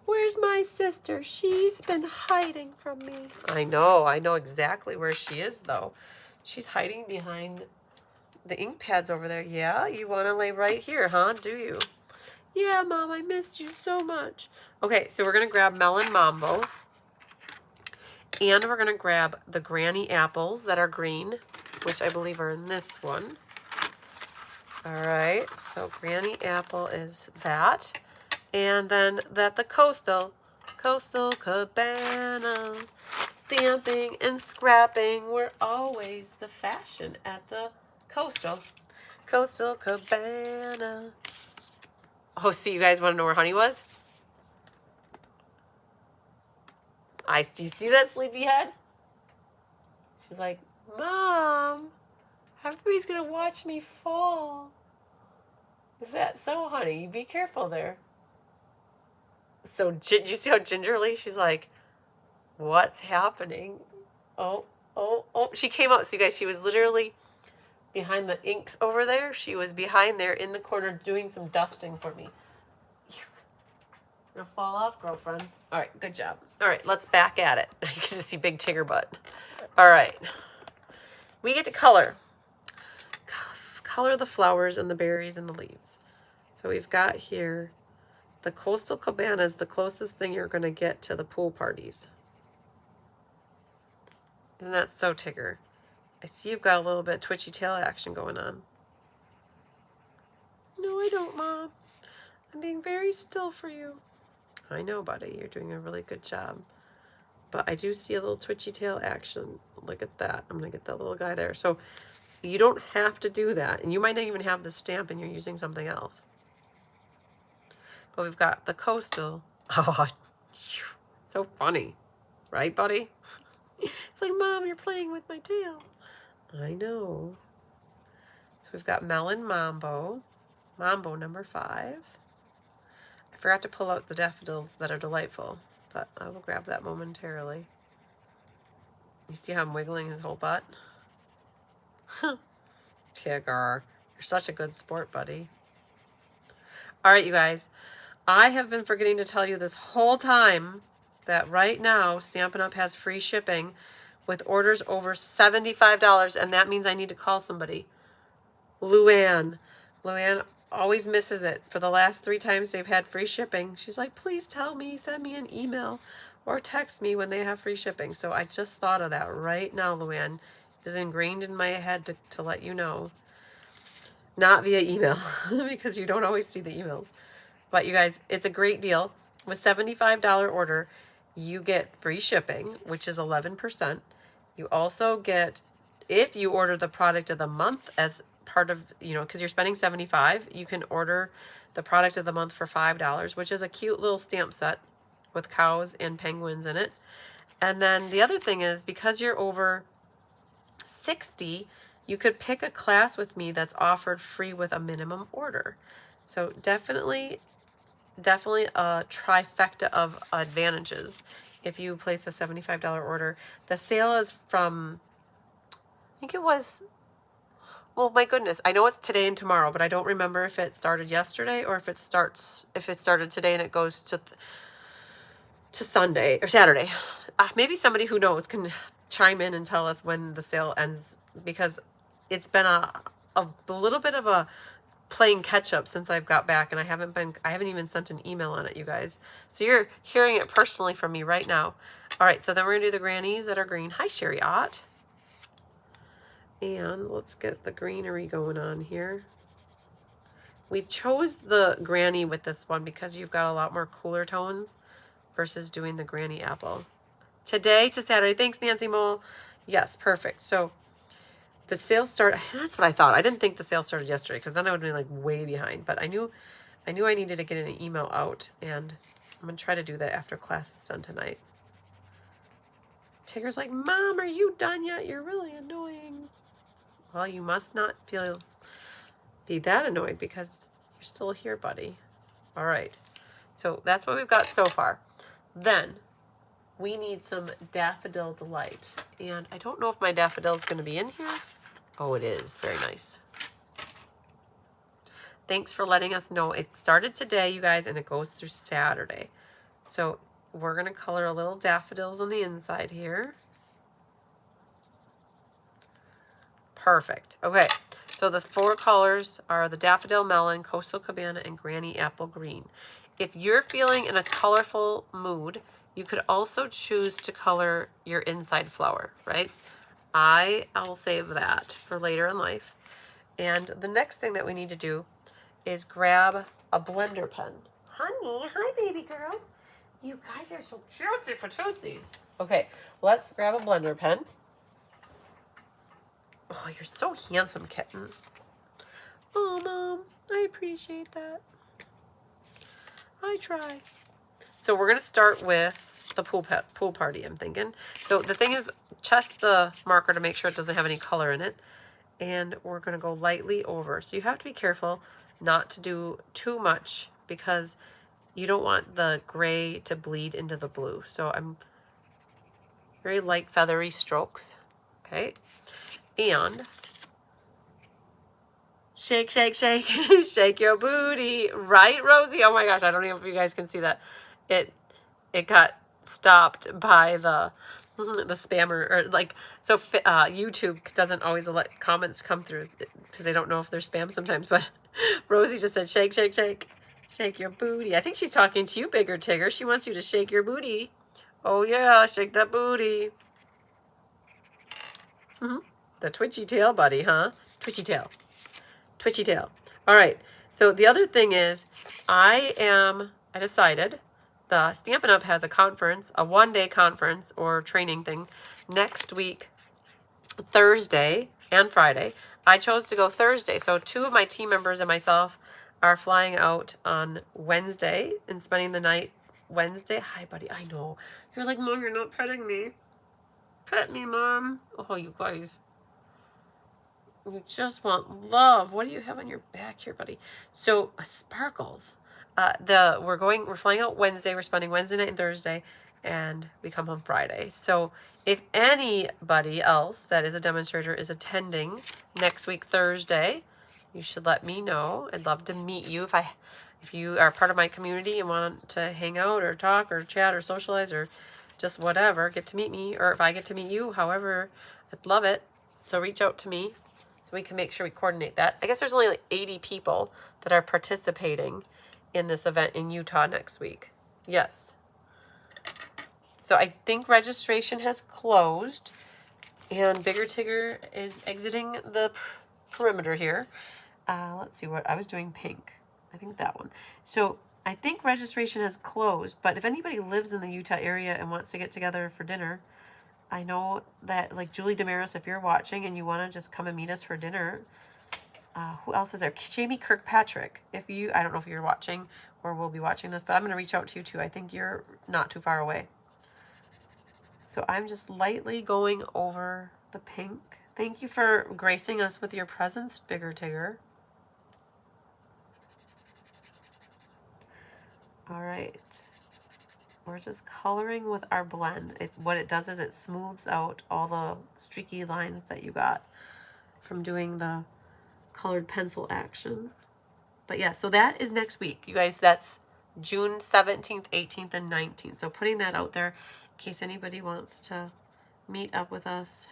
S1: Where's my sister? She's been hiding from me. I know exactly where she is though. She's hiding behind the ink pads over there. Yeah, you want to lay right here, huh? Do you? Yeah, Mom, I missed you so much. Okay, so we're going to grab Melon Mambo. And we're going to grab the Granny Apples that are green, which I believe are in this one. All right, so Granny Apple is that. And then the Coastal Cabana, stamping and scrapping were always the fashion at the Coastal Cabana. Oh, see, you guys want to know where Honey was? Do you see that sleepyhead? She's like, Mom, everybody's going to watch me fall. Is that so, Honey? Be careful there. So, did you see how gingerly she's like, what's happening? Oh. She came out. So, you guys, she was literally behind the inks over there. She was behind there in the corner doing some dusting for me. You're gonna fall off, girlfriend. All right, good job. All right, let's back at it. You can just see big Tigger butt. All right. We get to color. Color the flowers and the berries and the leaves. So we've got here the Coastal Cabana is the closest thing you're going to get to the pool parties. Isn't that so, Tigger? I see you've got a little bit of twitchy tail action going on. No, I don't, Mom. I'm being very still for you. I know, buddy. You're doing a really good job. But I do see a little twitchy tail action. Look at that. I'm going to get that little guy there. So you don't have to do that. And you might not even have the stamp and you're using something else. But we've got the Coastal. Oh, so funny. Right, buddy? It's like, Mom, you're playing with my tail. I know. So we've got Melon Mambo. Mambo number 5. I forgot to pull out the daffodils that are delightful, but I will grab that momentarily. You see how I'm wiggling his whole butt? Tigger, you're such a good sport, buddy. All right, you guys. I have been forgetting to tell you this whole time that right now Stampin' Up! Has free shipping with orders over $75, and that means I need to call somebody. Luann. Luann always misses it. For the last 3 times they've had free shipping, she's like, please tell me, send me an email or text me when they have free shipping. So I just thought of that right now, Luann. It is ingrained in my head to let you know. Not via email, because you don't always see the emails. But you guys, it's a great deal. With $75 order, you get free shipping, which is 11%. You also get, if you order the product of the month as part of, you know, because you're spending $75, you can order the product of the month for $5, which is a cute little stamp set with cows and penguins in it. And then the other thing is, because you're over 60, you could pick a class with me that's offered free with a minimum order. So definitely a trifecta of advantages if you place a $75 order. The sale is from, I think it was, well, my goodness, I know it's today and tomorrow, but I don't remember if it started yesterday or if it started today and it goes to Sunday or Saturday. Maybe somebody who knows can chime in and tell us when the sale ends, because it's been a little bit of a playing catch up since I've got back, and I haven't even sent an email on it, you guys. So you're hearing it personally from me right now. All right, so then we're gonna do the grannies that are green. Hi, Sherry Ott. And let's get the greenery going on here. We chose the granny with this one because you've got a lot more cooler tones versus doing the granny apple. Today to Saturday. Thanks, Nancy Mole. Yes, perfect. So the sale started, that's what I thought. I didn't think the sale started yesterday, because then I would be like way behind. But I knew I needed to get an email out, and I'm going to try to do that after class is done tonight. Tigger's like, Mom, are you done yet? You're really annoying. Well, you must not be that annoyed because you're still here, buddy. All right. So that's what we've got so far. Then we need some Daffodil Delight. And I don't know if my daffodil is going to be in here. Oh, it is. Very nice. Thanks for letting us know. It started today, you guys, and it goes through Saturday. So we're going to color a little daffodils on the inside here. Perfect. Okay, so the 4 colors are the Daffodil Melon, Coastal Cabana, and Granny Apple Green. If you're feeling in a colorful mood, you could also choose to color your inside flower, right? I'll save that for later in life. And the next thing that we need to do is grab a blender pen. Honey, hi baby girl. You guys are so cutesy patootsies. Okay, let's grab a blender pen. Oh, you're so handsome, kitten. Oh, Mom, I appreciate that. I try. So we're going to start with the pool party, I'm thinking. So the thing is, test the marker to make sure it doesn't have any color in it. And we're going to go lightly over. So you have to be careful not to do too much, because you don't want the gray to bleed into the blue. So I'm very light feathery strokes. Okay. And shake, shake, shake, shake your booty. Right, Rosie? Oh my gosh, I don't know if you guys can see that. It got stopped by the spammer, or like, so YouTube doesn't always let comments come through because they don't know if they're spam sometimes. But Rosie just said, shake, shake, shake, shake your booty. I think she's talking to you, Bigger Tigger. She wants you to shake your booty. Oh yeah, shake that booty. The twitchy tail buddy, huh? Twitchy tail. Twitchy tail. All right. So the other thing is, I decided the Stampin' Up! Has a conference, a one-day conference or training thing next week, Thursday and Friday. I chose to go Thursday. So 2 of my team members and myself are flying out on Wednesday and spending the night Wednesday. Hi, buddy. I know. You're like, Mom, you're not petting me. Pet me, Mom. Oh, you guys. You just want love. What do you have on your back here, buddy? So, sparkles. We're flying out Wednesday. We're spending Wednesday night and Thursday, and we come home Friday. So if anybody else that is a demonstrator is attending next week Thursday, you should let me know. I'd love to meet you. If you are part of my community and want to hang out or talk or chat or socialize or just whatever, get to meet me. Or if I get to meet you, however, I'd love it. So reach out to me so we can make sure we coordinate that. I guess there's only like 80 people that are participating in this event in Utah next week. Yes. So I think registration has closed, and Bigger Tigger is exiting the perimeter here. Let's see what I was doing. Pink. I think that one. So I think registration has closed, but if anybody lives in the Utah area and wants to get together for dinner, I know that, like, Julie Damaris, if you're watching and you want to just come and meet us for dinner, who else is there? Jamie Kirkpatrick. I don't know if you're watching or will be watching this, but I'm going to reach out to you too. I think you're not too far away. So I'm just lightly going over the pink. Thank you for gracing us with your presence, Bigger Tigger. All right. We're just coloring with our blend. What it does is it smooths out all the streaky lines that you got from doing the colored pencil action. But yeah, so that is next week. You guys, that's June 17th, 18th, and 19th. So putting that out there in case anybody wants to meet up with us,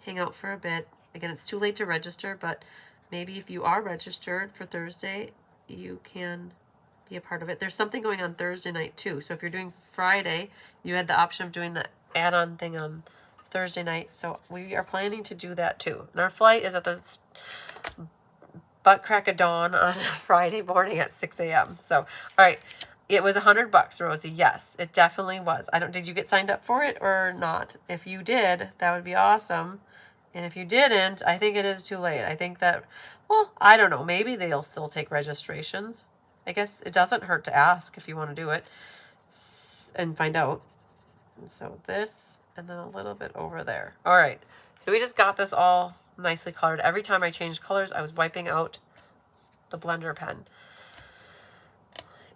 S1: hang out for a bit. Again, it's too late to register, but maybe if you are registered for Thursday, you can be a part of it. There's something going on Thursday night too. So if you're doing Friday, you had the option of doing the add-on thing on Thursday night. So we are planning to do that too. And our flight is at the butt crack of dawn on Friday morning at 6 a.m. So, all right. It was $100, Rosie. Yes, it definitely was. Did you get signed up for it or not? If you did, that would be awesome. And if you didn't, I think it is too late. I think that, well, I don't know. Maybe they'll still take registrations. I guess it doesn't hurt to ask if you want to do it and find out. And so this, and then a little bit over there. All right. So we just got this all nicely colored. Every time I changed colors, I was wiping out the blender pen.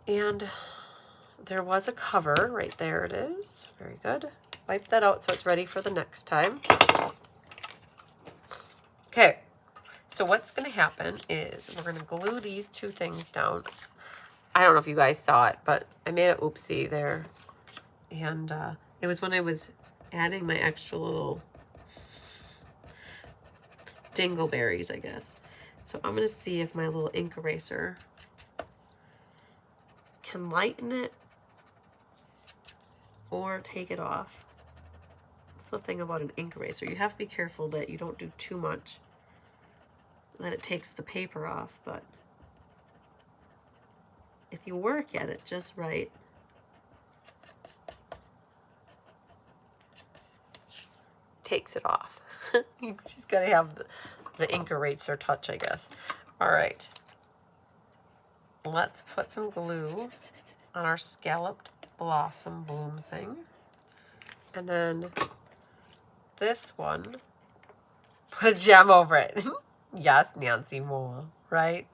S1: And there was a cover right there. It is. Very good. Wipe that out so it's ready for the next time. Okay. So what's going to happen is we're going to glue these two things down. I don't know if you guys saw it, but I made an oopsie there. And it was when I was adding my extra little dingleberries, I guess. So I'm going to see if my little ink eraser can lighten it or take it off. That's the thing about an ink eraser. You have to be careful that you don't do too much, that it takes the paper off, but if you work at it just right, takes it off. You just gotta have the ink eraser touch, I guess. All right. Let's put some glue on our scalloped blossom bloom thing. And then this one, put a gem over it. Yes, Nancy Moore, right?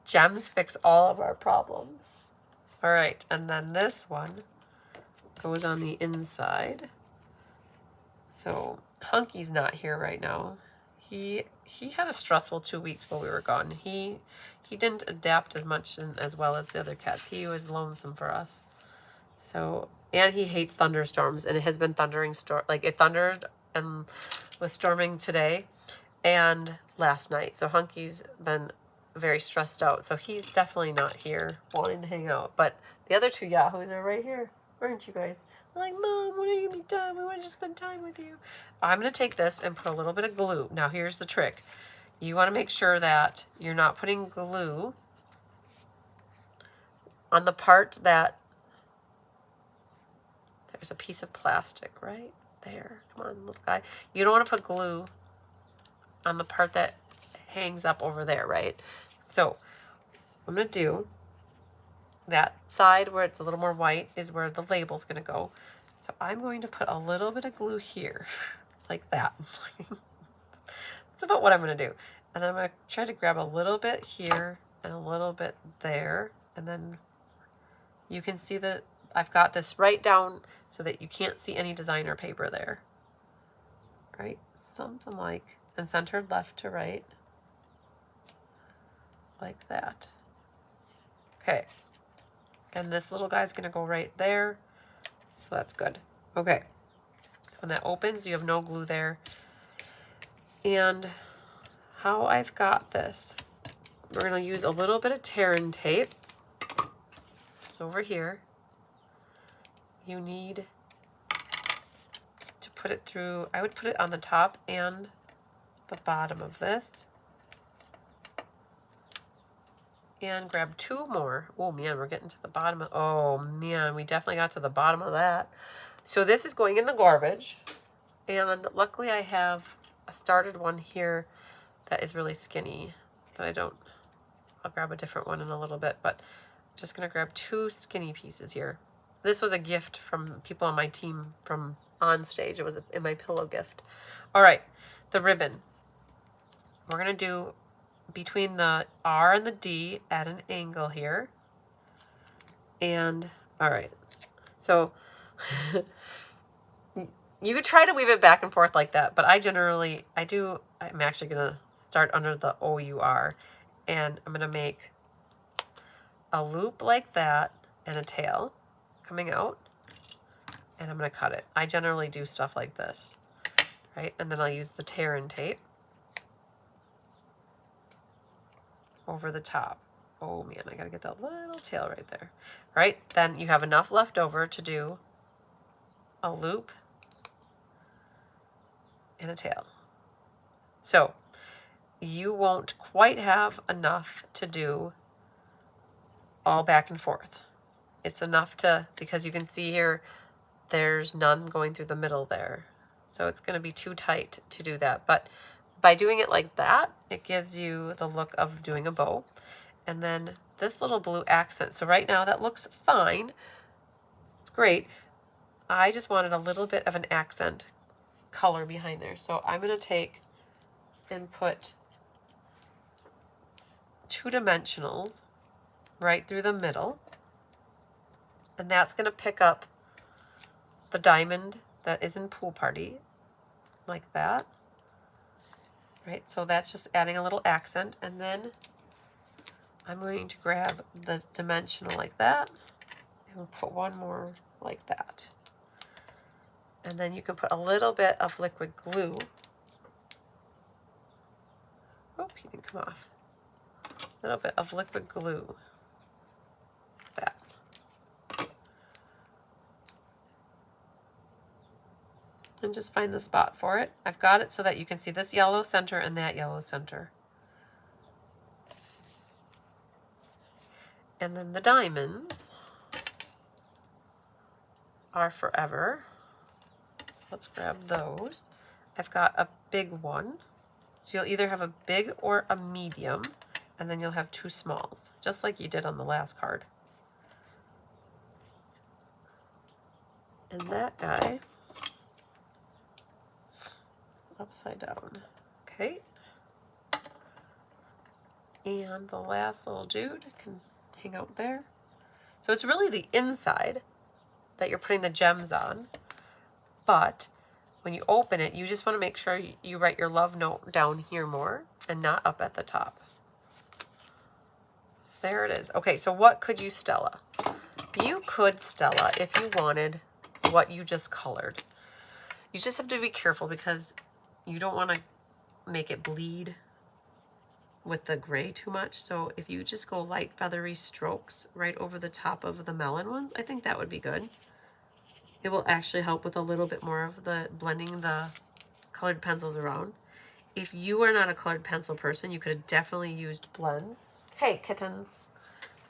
S1: Gems fix all of our problems. All right, and then this one goes on the inside. So Hunky's not here right now. He had a stressful 2 weeks while we were gone. He didn't adapt as much and as well as the other cats. He was lonesome for us. So, and he hates thunderstorms, and it has been thundering like it thundered and was storming today and last night. So Hunky's been very stressed out. So he's definitely not here wanting to hang out. But the other two yahoos are right here. Aren't you guys? I'm like, Mom, when are you going to be done? We want to just spend time with you. I'm going to take this and put a little bit of glue. Now, here's the trick. You want to make sure that you're not putting glue on the part that there's a piece of plastic right there. Come on, little guy. You don't want to put glue on the part that hangs up over there, right? So I'm going to do that side where it's a little more white is where the label's going to go. So I'm going to put a little bit of glue here, like that. That's about what I'm going to do. And then I'm going to try to grab a little bit here and a little bit there. And then you can see that I've got this right down so that you can't see any designer paper there. Right? Something like, and centered left to right. Like that. Okay. And this little guy's going to go right there. So that's good. Okay. So when that opens, you have no glue there. And how I've got this, we're going to use a little bit of tear-in tape. Just over here. You need to put it through, I would put it on the top and the bottom of this. and grab 2 more. Oh man, we're getting to the bottom of, oh man, we definitely got to the bottom of that. So this is going in the garbage. And luckily I have a started one here that is really skinny, but I'll grab a different one in a little bit, but I'm just gonna grab 2 skinny pieces here. This was a gift from people on my team from on stage. It was in my pillow gift. All right, the ribbon. We're gonna do between the R and the D at an angle here. And, all right, so you could try to weave it back and forth like that, but I'm actually gonna start under the O-U-R, and I'm gonna make a loop like that and a tail coming out, and I'm gonna cut it. I generally do stuff like this, right? And then I'll use the tear-in tape over the top. Oh man, I gotta get that little tail right there. Right, then you have enough left over to do a loop and a tail. So you won't quite have enough to do all back and forth. It's enough to, because you can see here, there's none going through the middle there. So it's gonna be too tight to do that. But by doing it like that, it gives you the look of doing a bow. And then this little blue accent. So right now that looks fine. It's great. I just wanted a little bit of an accent color behind there. So I'm gonna take and put 2 dimensionals right through the middle. And that's gonna pick up the diamond that is in Pool Party, like that. Right, so that's just adding a little accent, and then I'm going to grab the dimensional like that, and we'll put 1 more like that. And then you can put a little bit of liquid glue. Oh, he didn't come off. A little bit of liquid glue, like that. And just find the spot for it. I've got it so that you can see this yellow center and that yellow center. And then the diamonds are forever. Let's grab those. I've got a big one. So you'll either have a big or a medium, and then you'll have 2 smalls, just like you did on the last card. And that guy upside down. Okay. And the last little Jude can hang out there. So it's really the inside that you're putting the gems on, but when you open it, you just want to make sure you write your love note down here more and not up at the top. There it is. Okay, so what could you Stella? You could Stella if you wanted what you just colored. You just have to be careful because you don't want to make it bleed with the gray too much. So if you just go light feathery strokes right over the top of the melon ones, I think that would be good. It will actually help with a little bit more of the blending the colored pencils around. If you are not a colored pencil person, you could have definitely used blends. Hey, kittens.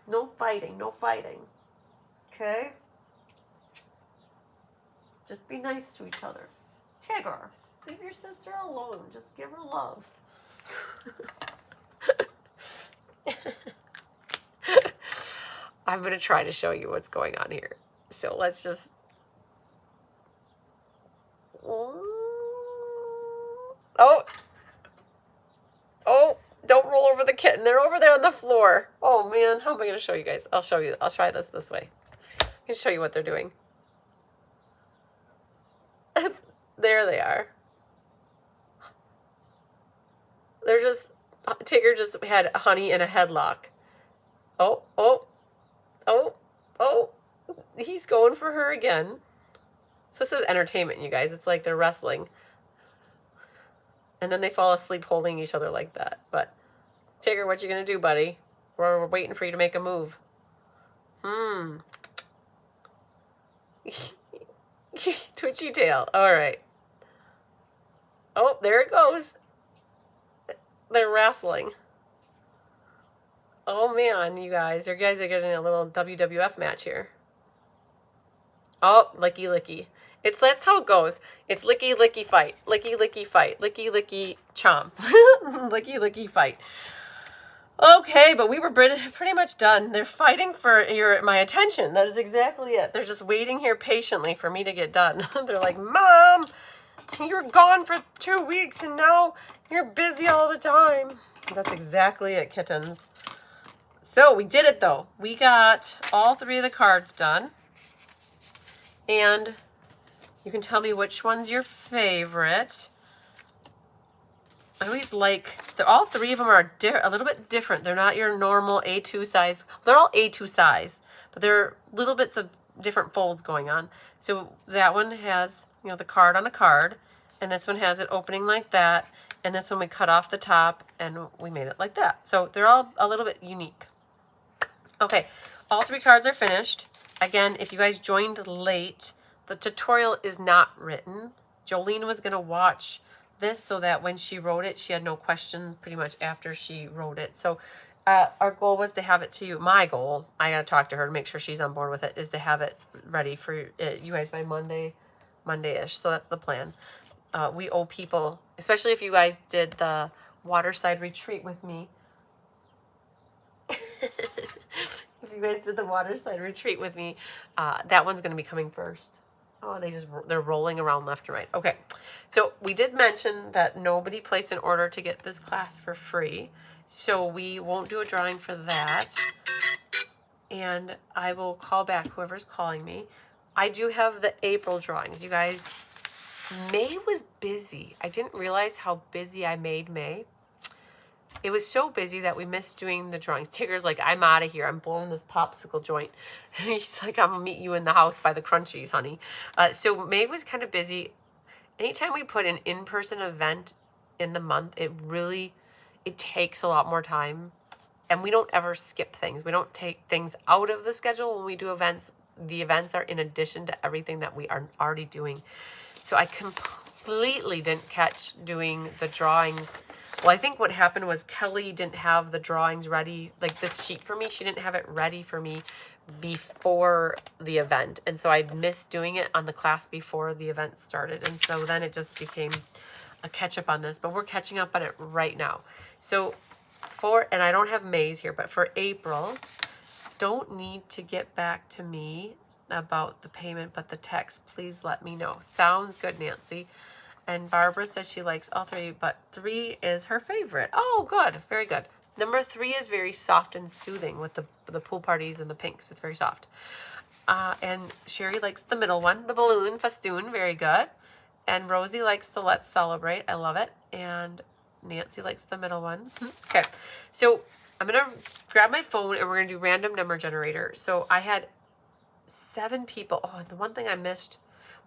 S1: No fighting, no fighting. Okay? Just be nice to each other. Tigger, leave your sister alone. Just give her love. I'm going to try to show you what's going on here. So let's just... Oh! Oh! Don't roll over the kitten. They're over there on the floor. Oh, man. How am I going to show you guys? I'll show you. I'll try this way. I can show you what they're doing. There they are. They're just... Tigger just had Honey in a headlock. Oh, oh, oh, oh. He's going for her again. So this is entertainment, you guys. It's like they're wrestling. And then they fall asleep holding each other like that. But, Tigger, what you gonna do, buddy? We're waiting for you to make a move. Twitchy tail. All right. Oh, there it goes. They're wrestling. Oh man, you guys are getting a little WWF match here. Oh, licky licky. That's how it goes. It's licky licky fight, licky licky fight, licky licky chomp, licky licky fight. Okay, but we were pretty much done. They're fighting for my attention. That is exactly it. They're just waiting here patiently for me to get done. They're like, Mom, you were gone for 2 weeks and now you're busy all the time. That's exactly it, kittens. So we did it though. We got all 3 of the cards done. And you can tell me which one's your favorite. I always all 3 of them are a little bit different. They're not your normal A2 size. They're all A2 size, but there are little bits of different folds going on. So that one has, the card on a card, and this one has it opening like that, and this one we cut off the top and we made it like that. So they're all a little bit unique. Okay, all 3 cards are finished. Again, if you guys joined late, the tutorial is not written. Jolene was going to watch this so that when she wrote it, she had no questions pretty much after she wrote it. So our goal was to have it to you. My goal, I got to talk to her to make sure she's on board with it, is to have it ready for you guys by Monday-ish. So that's the plan. We owe people, especially if you guys did the Waterside retreat with me. If you guys did the Waterside retreat with me, that one's going to be coming first. Oh, they're rolling around left and right. Okay, so we did mention that nobody placed an order to get this class for free, so we won't do a drawing for that. And I will call back whoever's calling me. I do have the April drawings. You guys, May was busy. I didn't realize how busy I made May. It was so busy that we missed doing the drawings. Tigger's like, I'm out of here. I'm blowing this popsicle joint. He's like, I'm going to meet you in the house by the crunchies, honey. So May was kind of busy. Anytime we put an in-person event in the month, it takes a lot more time. And we don't ever skip things. We don't take things out of the schedule when we do events. The events are in addition to everything that we are already doing. So I completely didn't catch doing the drawings. Well, I think what happened was Kelly didn't have the drawings ready, like this sheet for me. She didn't have it ready for me before the event. And so I missed doing it on the class before the event started. And so then it just became a catch up on this, but we're catching up on it right now. So and I don't have May's here, but for April, don't need to get back to me about the payment, but the text, please let me know. Sounds good, Nancy. And Barbara says she likes all 3, but 3 is her favorite. Oh, good. Very good. Number 3 is very soft and soothing with the pool parties and the pinks. It's very soft. And Sherry likes the middle one, the balloon festoon. Very good. And Rosie likes the Let's Celebrate. I love it. And Nancy likes the middle one. Okay. So I'm going to grab my phone and we're going to do random number generator. So I had 7 people. Oh, and the one thing I missed,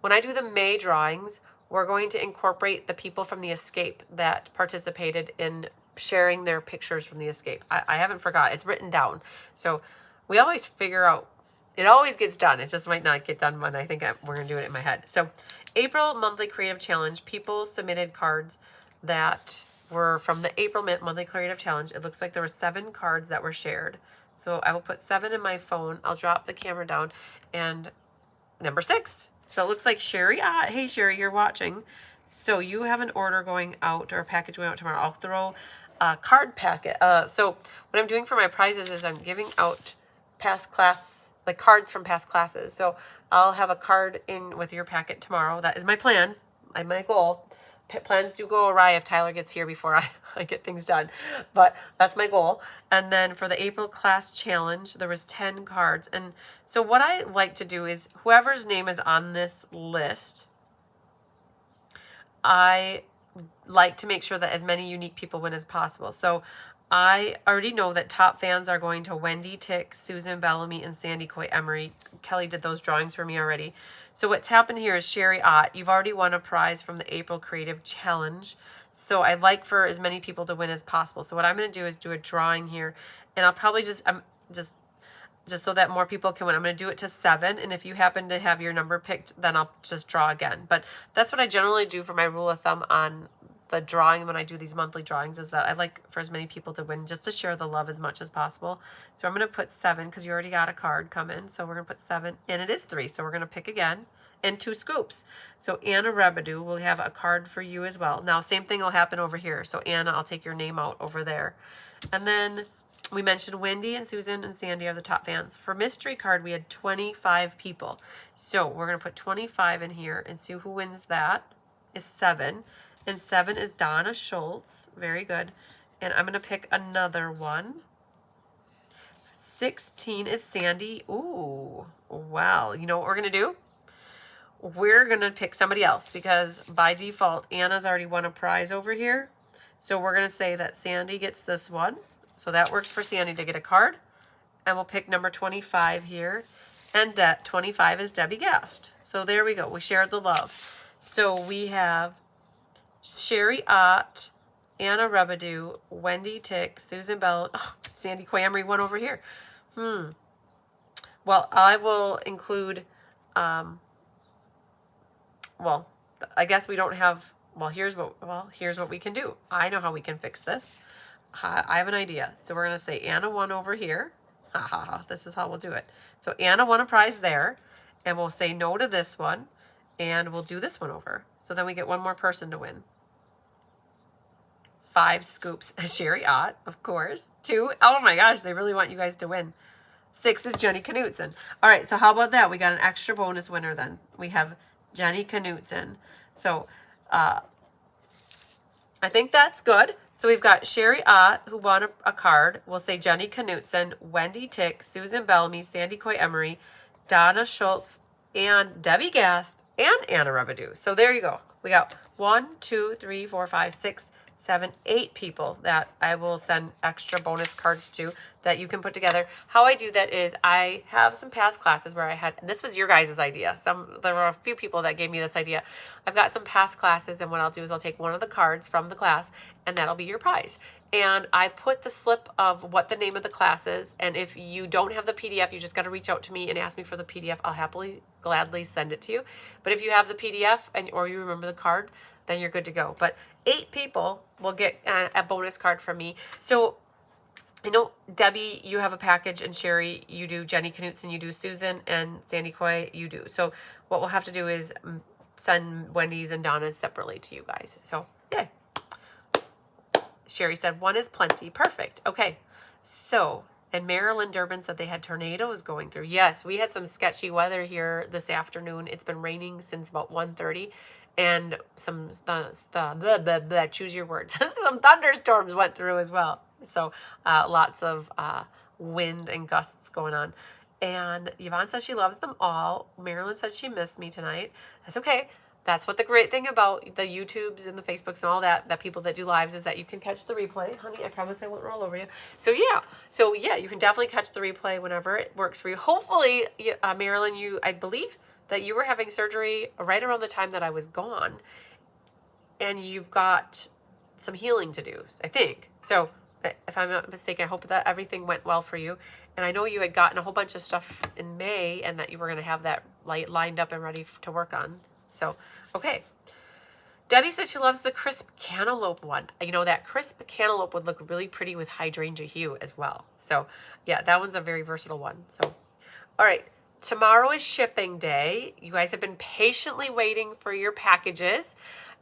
S1: when I do the May drawings, we're going to incorporate the people from the escape that participated in sharing their pictures from the escape. I haven't forgot. It's written down. So we always figure out, it always gets done. It just might not get done when I think we're going to do it in my head. So April Monthly Creative Challenge, people submitted cards that were from the April Monthly Creative Challenge. It looks like there were 7 cards that were shared. So I will put 7 in my phone. I'll drop the camera down. And number 6. So it looks like Sherry, hey Sherry, you're watching. So you have an order going out, or a package going out tomorrow. I'll throw a card packet. So what I'm doing for my prizes is I'm giving out past class, like cards from past classes. So I'll have a card in with your packet tomorrow. That is my plan, my goal. Plans do go awry if Tyler gets here before I get things done. But that's my goal. And then for the April class challenge, there was 10 cards. And so what I like to do is whoever's name is on this list, I like to make sure that as many unique people win as possible. So I already know that top fans are going to Wendy Tick, Susan Bellamy, and Sandy Coy Emery. Kelly did those drawings for me already. So what's happened here is Sherry Ott, you've already won a prize from the April Creative Challenge. So I'd like for as many people to win as possible. So what I'm going to do is do a drawing here, and I'll probably just so that more people can win. I'm going to do it to 7, and if you happen to have your number picked, then I'll just draw again. But that's what I generally do for my rule of thumb on the drawing when I do these monthly drawings is that I like for as many people to win, just to share the love as much as possible. So I'm going to put 7 because you already got a card coming. So we're going to put 7, and it is 3. So we're going to pick again, and 2 scoops. So Anna Rebedu will have a card for you as well. Now, same thing will happen over here. So Anna, I'll take your name out over there. And then we mentioned Wendy and Susan and Sandy are the top fans. For mystery card, we had 25 people. So we're going to put 25 in here and see who wins that. Is 7. And 7 is Donna Schultz. Very good. And I'm going to pick another one. 16 is Sandy. Ooh, wow. You know what we're going to do? We're going to pick somebody else because by default, Anna's already won a prize over here. So we're going to say that Sandy gets this one. So that works for Sandy to get a card. And we'll pick number 25 here. And 25 is Debbie Gast. So there we go. We shared the love. So we have Sherry Ott, Anna Rebedu, Wendy Tick, Susan Bell, Sandy Quamery won over here. Well, I will include, well, I guess we don't have, here's what we can do. I know how we can fix this. I have an idea. So we're going to say Anna won over here. This is how we'll do it. So Anna won a prize there, and we'll say no to this one, and we'll do this one over. So then we get one more person to win. 5 scoops, Sherry Ott, of course. 2, oh my gosh, they really want you guys to win. 6 is Jenny Knutson. All right, so how about that? We got an extra bonus winner then. We have Jenny Knutson. So I think that's good. So we've got Sherry Ott, who won a card. We'll say Jenny Knutson, Wendy Tick, Susan Bellamy, Sandy Coy Emery, Donna Schultz, and Debbie Gast, and Anna Rebedu. So there you go. We got 1, 2, 3, 4, 5, 6, 7, 8 people that I will send extra bonus cards to that you can put together. How I do that is I have some past classes where I had, and this was your guys' idea. There were a few people that gave me this idea. I've got some past classes, and what I'll do is I'll take one of the cards from the class, and that'll be your prize. And I put the slip of what the name of the class is, and if you don't have the PDF, you just got to reach out to me and ask me for the PDF. I'll gladly send it to you. But if you have the PDF or you remember the card, then you're good to go. But 8 people will get a bonus card from me. So I know, Debbie, you have a package, and Sherry, you do, Jenny Knutson, you do, Susan, and Sandy Coy, you do. So what we'll have to do is send Wendy's and Donna's separately to you guys. So, yay. Sherry said 1 is plenty. Perfect. Okay. So, and Marilyn Durbin said they had tornadoes going through. Yes, we had some sketchy weather here this afternoon. It's been raining since about 1:30. And some, choose your words, some thunderstorms went through as well. So lots of wind and gusts going on. And Yvonne says she loves them all. Marilyn says she missed me tonight. That's okay. That's what the great thing about the YouTubes and the Facebooks and all that people that do lives is that you can catch the replay. Honey, I promise I won't roll over you. So yeah, you can definitely catch the replay whenever it works for you. Hopefully, Marilyn, I believe that you were having surgery right around the time that I was gone, and you've got some healing to do, I think. So if I'm not mistaken, I hope that everything went well for you. And I know you had gotten a whole bunch of stuff in May and that you were going to have that lined up and ready to work on. So, okay. Debbie says she loves the crisp cantaloupe one. You know, that crisp cantaloupe would look really pretty with hydrangea hue as well. So, yeah, that one's a very versatile one. So, all right. Tomorrow is shipping day. You guys have been patiently waiting for your packages.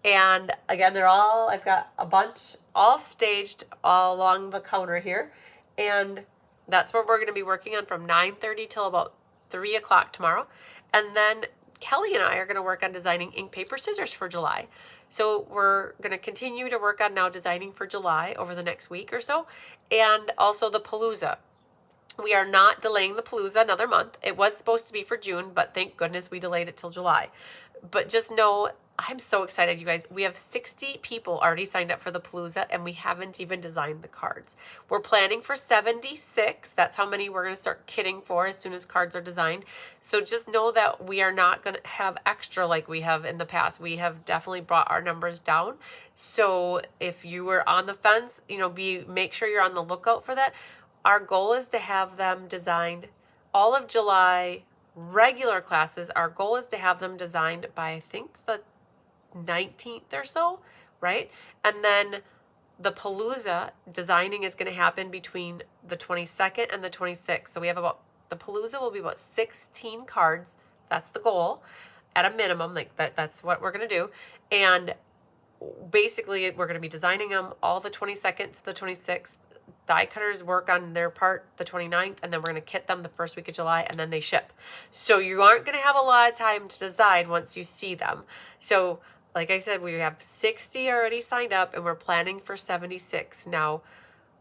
S1: And again, I've got a bunch all staged all along the counter here. And that's what we're going to be working on from 9:30 till about 3 o'clock tomorrow. And then Kelly and I are going to work on designing ink, paper, scissors for July. So we're going to continue to work on now designing for July over the next week or so. And also the Palooza. We are not delaying the Palooza another month. It was supposed to be for June, but thank goodness we delayed it till July. But just know, I'm so excited, you guys. We have 60 people already signed up for the Palooza, and we haven't even designed the cards. We're planning for 76. That's how many we're going to start kitting for as soon as cards are designed. So just know that we are not going to have extra like we have in the past. We have definitely brought our numbers down. So if you were on the fence, make sure you're on the lookout for that. Our goal is to have them designed all of July. Regular classes, our goal is to have them designed by, I think, the 19th or so, right? And then the Palooza designing is going to happen between the 22nd and the 26th. So we have the Palooza will be about 16 cards. That's the goal at a minimum. Like that's what we're going to do. And basically we're going to be designing them all the 22nd to the 26th. Die cutters work on their part the 29th, and then we're going to kit them the first week of July, and then they ship. So you aren't going to have a lot of time to decide once you see them. So like I said, we have 60 already signed up, and we're planning for 76. Now,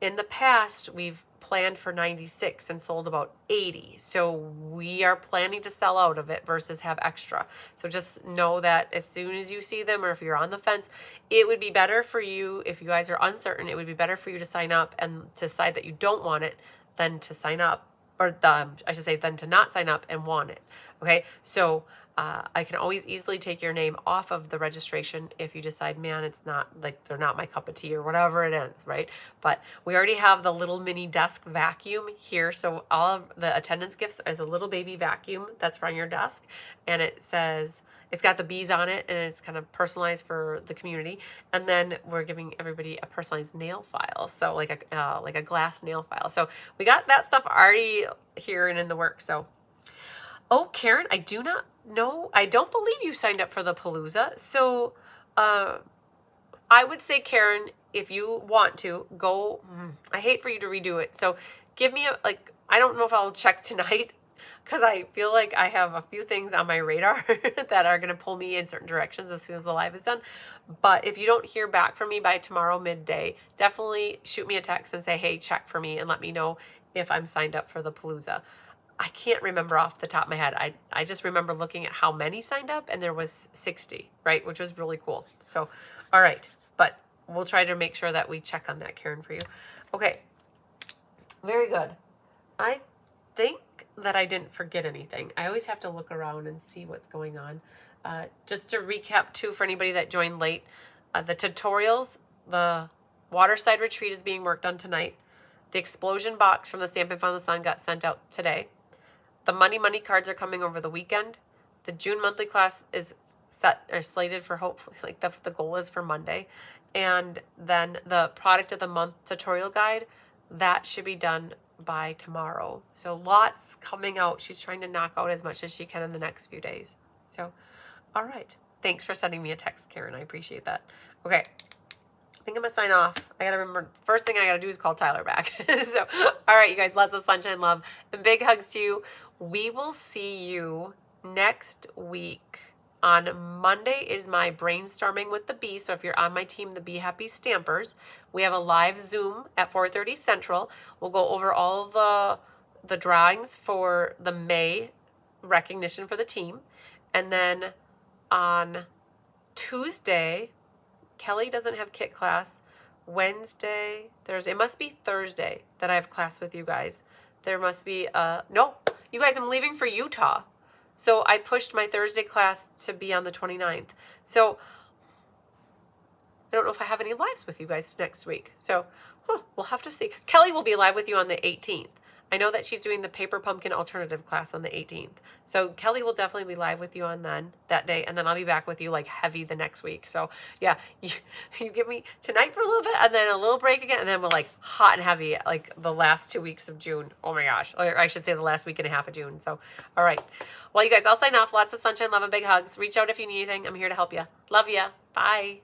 S1: in the past, we've planned for 96 and sold about 80. So we are planning to sell out of it versus have extra. So just know that as soon as you see them, or if you're on the fence, it would be better for you, if you guys are uncertain, it would be better for you to sign up and to decide that you don't want it than to sign up, or I should say than to not sign up and want it. Okay, so I can always easily take your name off of the registration if you decide, man, it's not, like, they're not my cup of tea or whatever it is, right? But we already have the little mini desk vacuum here. So all of the attendance gifts is a little baby vacuum that's on your desk. And it says, it's got the bees on it, and it's kind of personalized for the community. And then we're giving everybody a personalized nail file. So like a glass nail file. So we got that stuff already here and in the works. So, oh, Karen, I don't believe you signed up for the Palooza. So I would say, Karen, if you want to, go. I hate for you to redo it. So give me I don't know if I'll check tonight, because I feel like I have a few things on my radar that are going to pull me in certain directions as soon as the live is done. But if you don't hear back from me by tomorrow midday, definitely shoot me a text and say, hey, check for me, and let me know if I'm signed up for the Palooza. I can't remember off the top of my head. I just remember looking at how many signed up, and there was 60, right? Which was really cool. So, all right. But we'll try to make sure that we check on that, Karen, for you. Okay. Very good. I think that I didn't forget anything. I always have to look around and see what's going on. Just to recap, too, for anybody that joined late, the tutorials, the Waterside Retreat is being worked on tonight. The explosion box from the Stampin' Found the Sun got sent out today. The money cards are coming over the weekend. The June monthly class is slated for, hopefully, like the goal is for Monday. And then the product of the month tutorial guide, that should be done by tomorrow. So lots coming out. She's trying to knock out as much as she can in the next few days. So, all right. Thanks for sending me a text, Karen. I appreciate that. Okay. I think I'm going to sign off. I got to remember, first thing I got to do is call Tyler back. So, all right, you guys, lots of sunshine, love, and big hugs to you. We will see you next week. On Monday is my brainstorming with the bee. So if you're on my team, the Bee Happy Stampers, we have a live Zoom at 4:30 Central. We'll go over all of the drawings for the May recognition for the team. And then on Tuesday, Kelly doesn't have kit class. Wednesday, it must be Thursday that I have class with you guys. There must be no, you guys, I'm leaving for Utah. So I pushed my Thursday class to be on the 29th. So I don't know if I have any lives with you guys next week. So we'll have to see. Kelly will be live with you on the 18th. I know that she's doing the Paper Pumpkin Alternative class on the 18th. So Kelly will definitely be live with you on that day. And then I'll be back with you like heavy the next week. So yeah, you give me tonight for a little bit and then a little break again. And then we're like hot and heavy like the last 2 weeks of June. Oh my gosh. Or I should say the last week and a half of June. So, all right. Well, you guys, I'll sign off. Lots of sunshine, love, and big hugs. Reach out if you need anything. I'm here to help you. Love ya. Bye.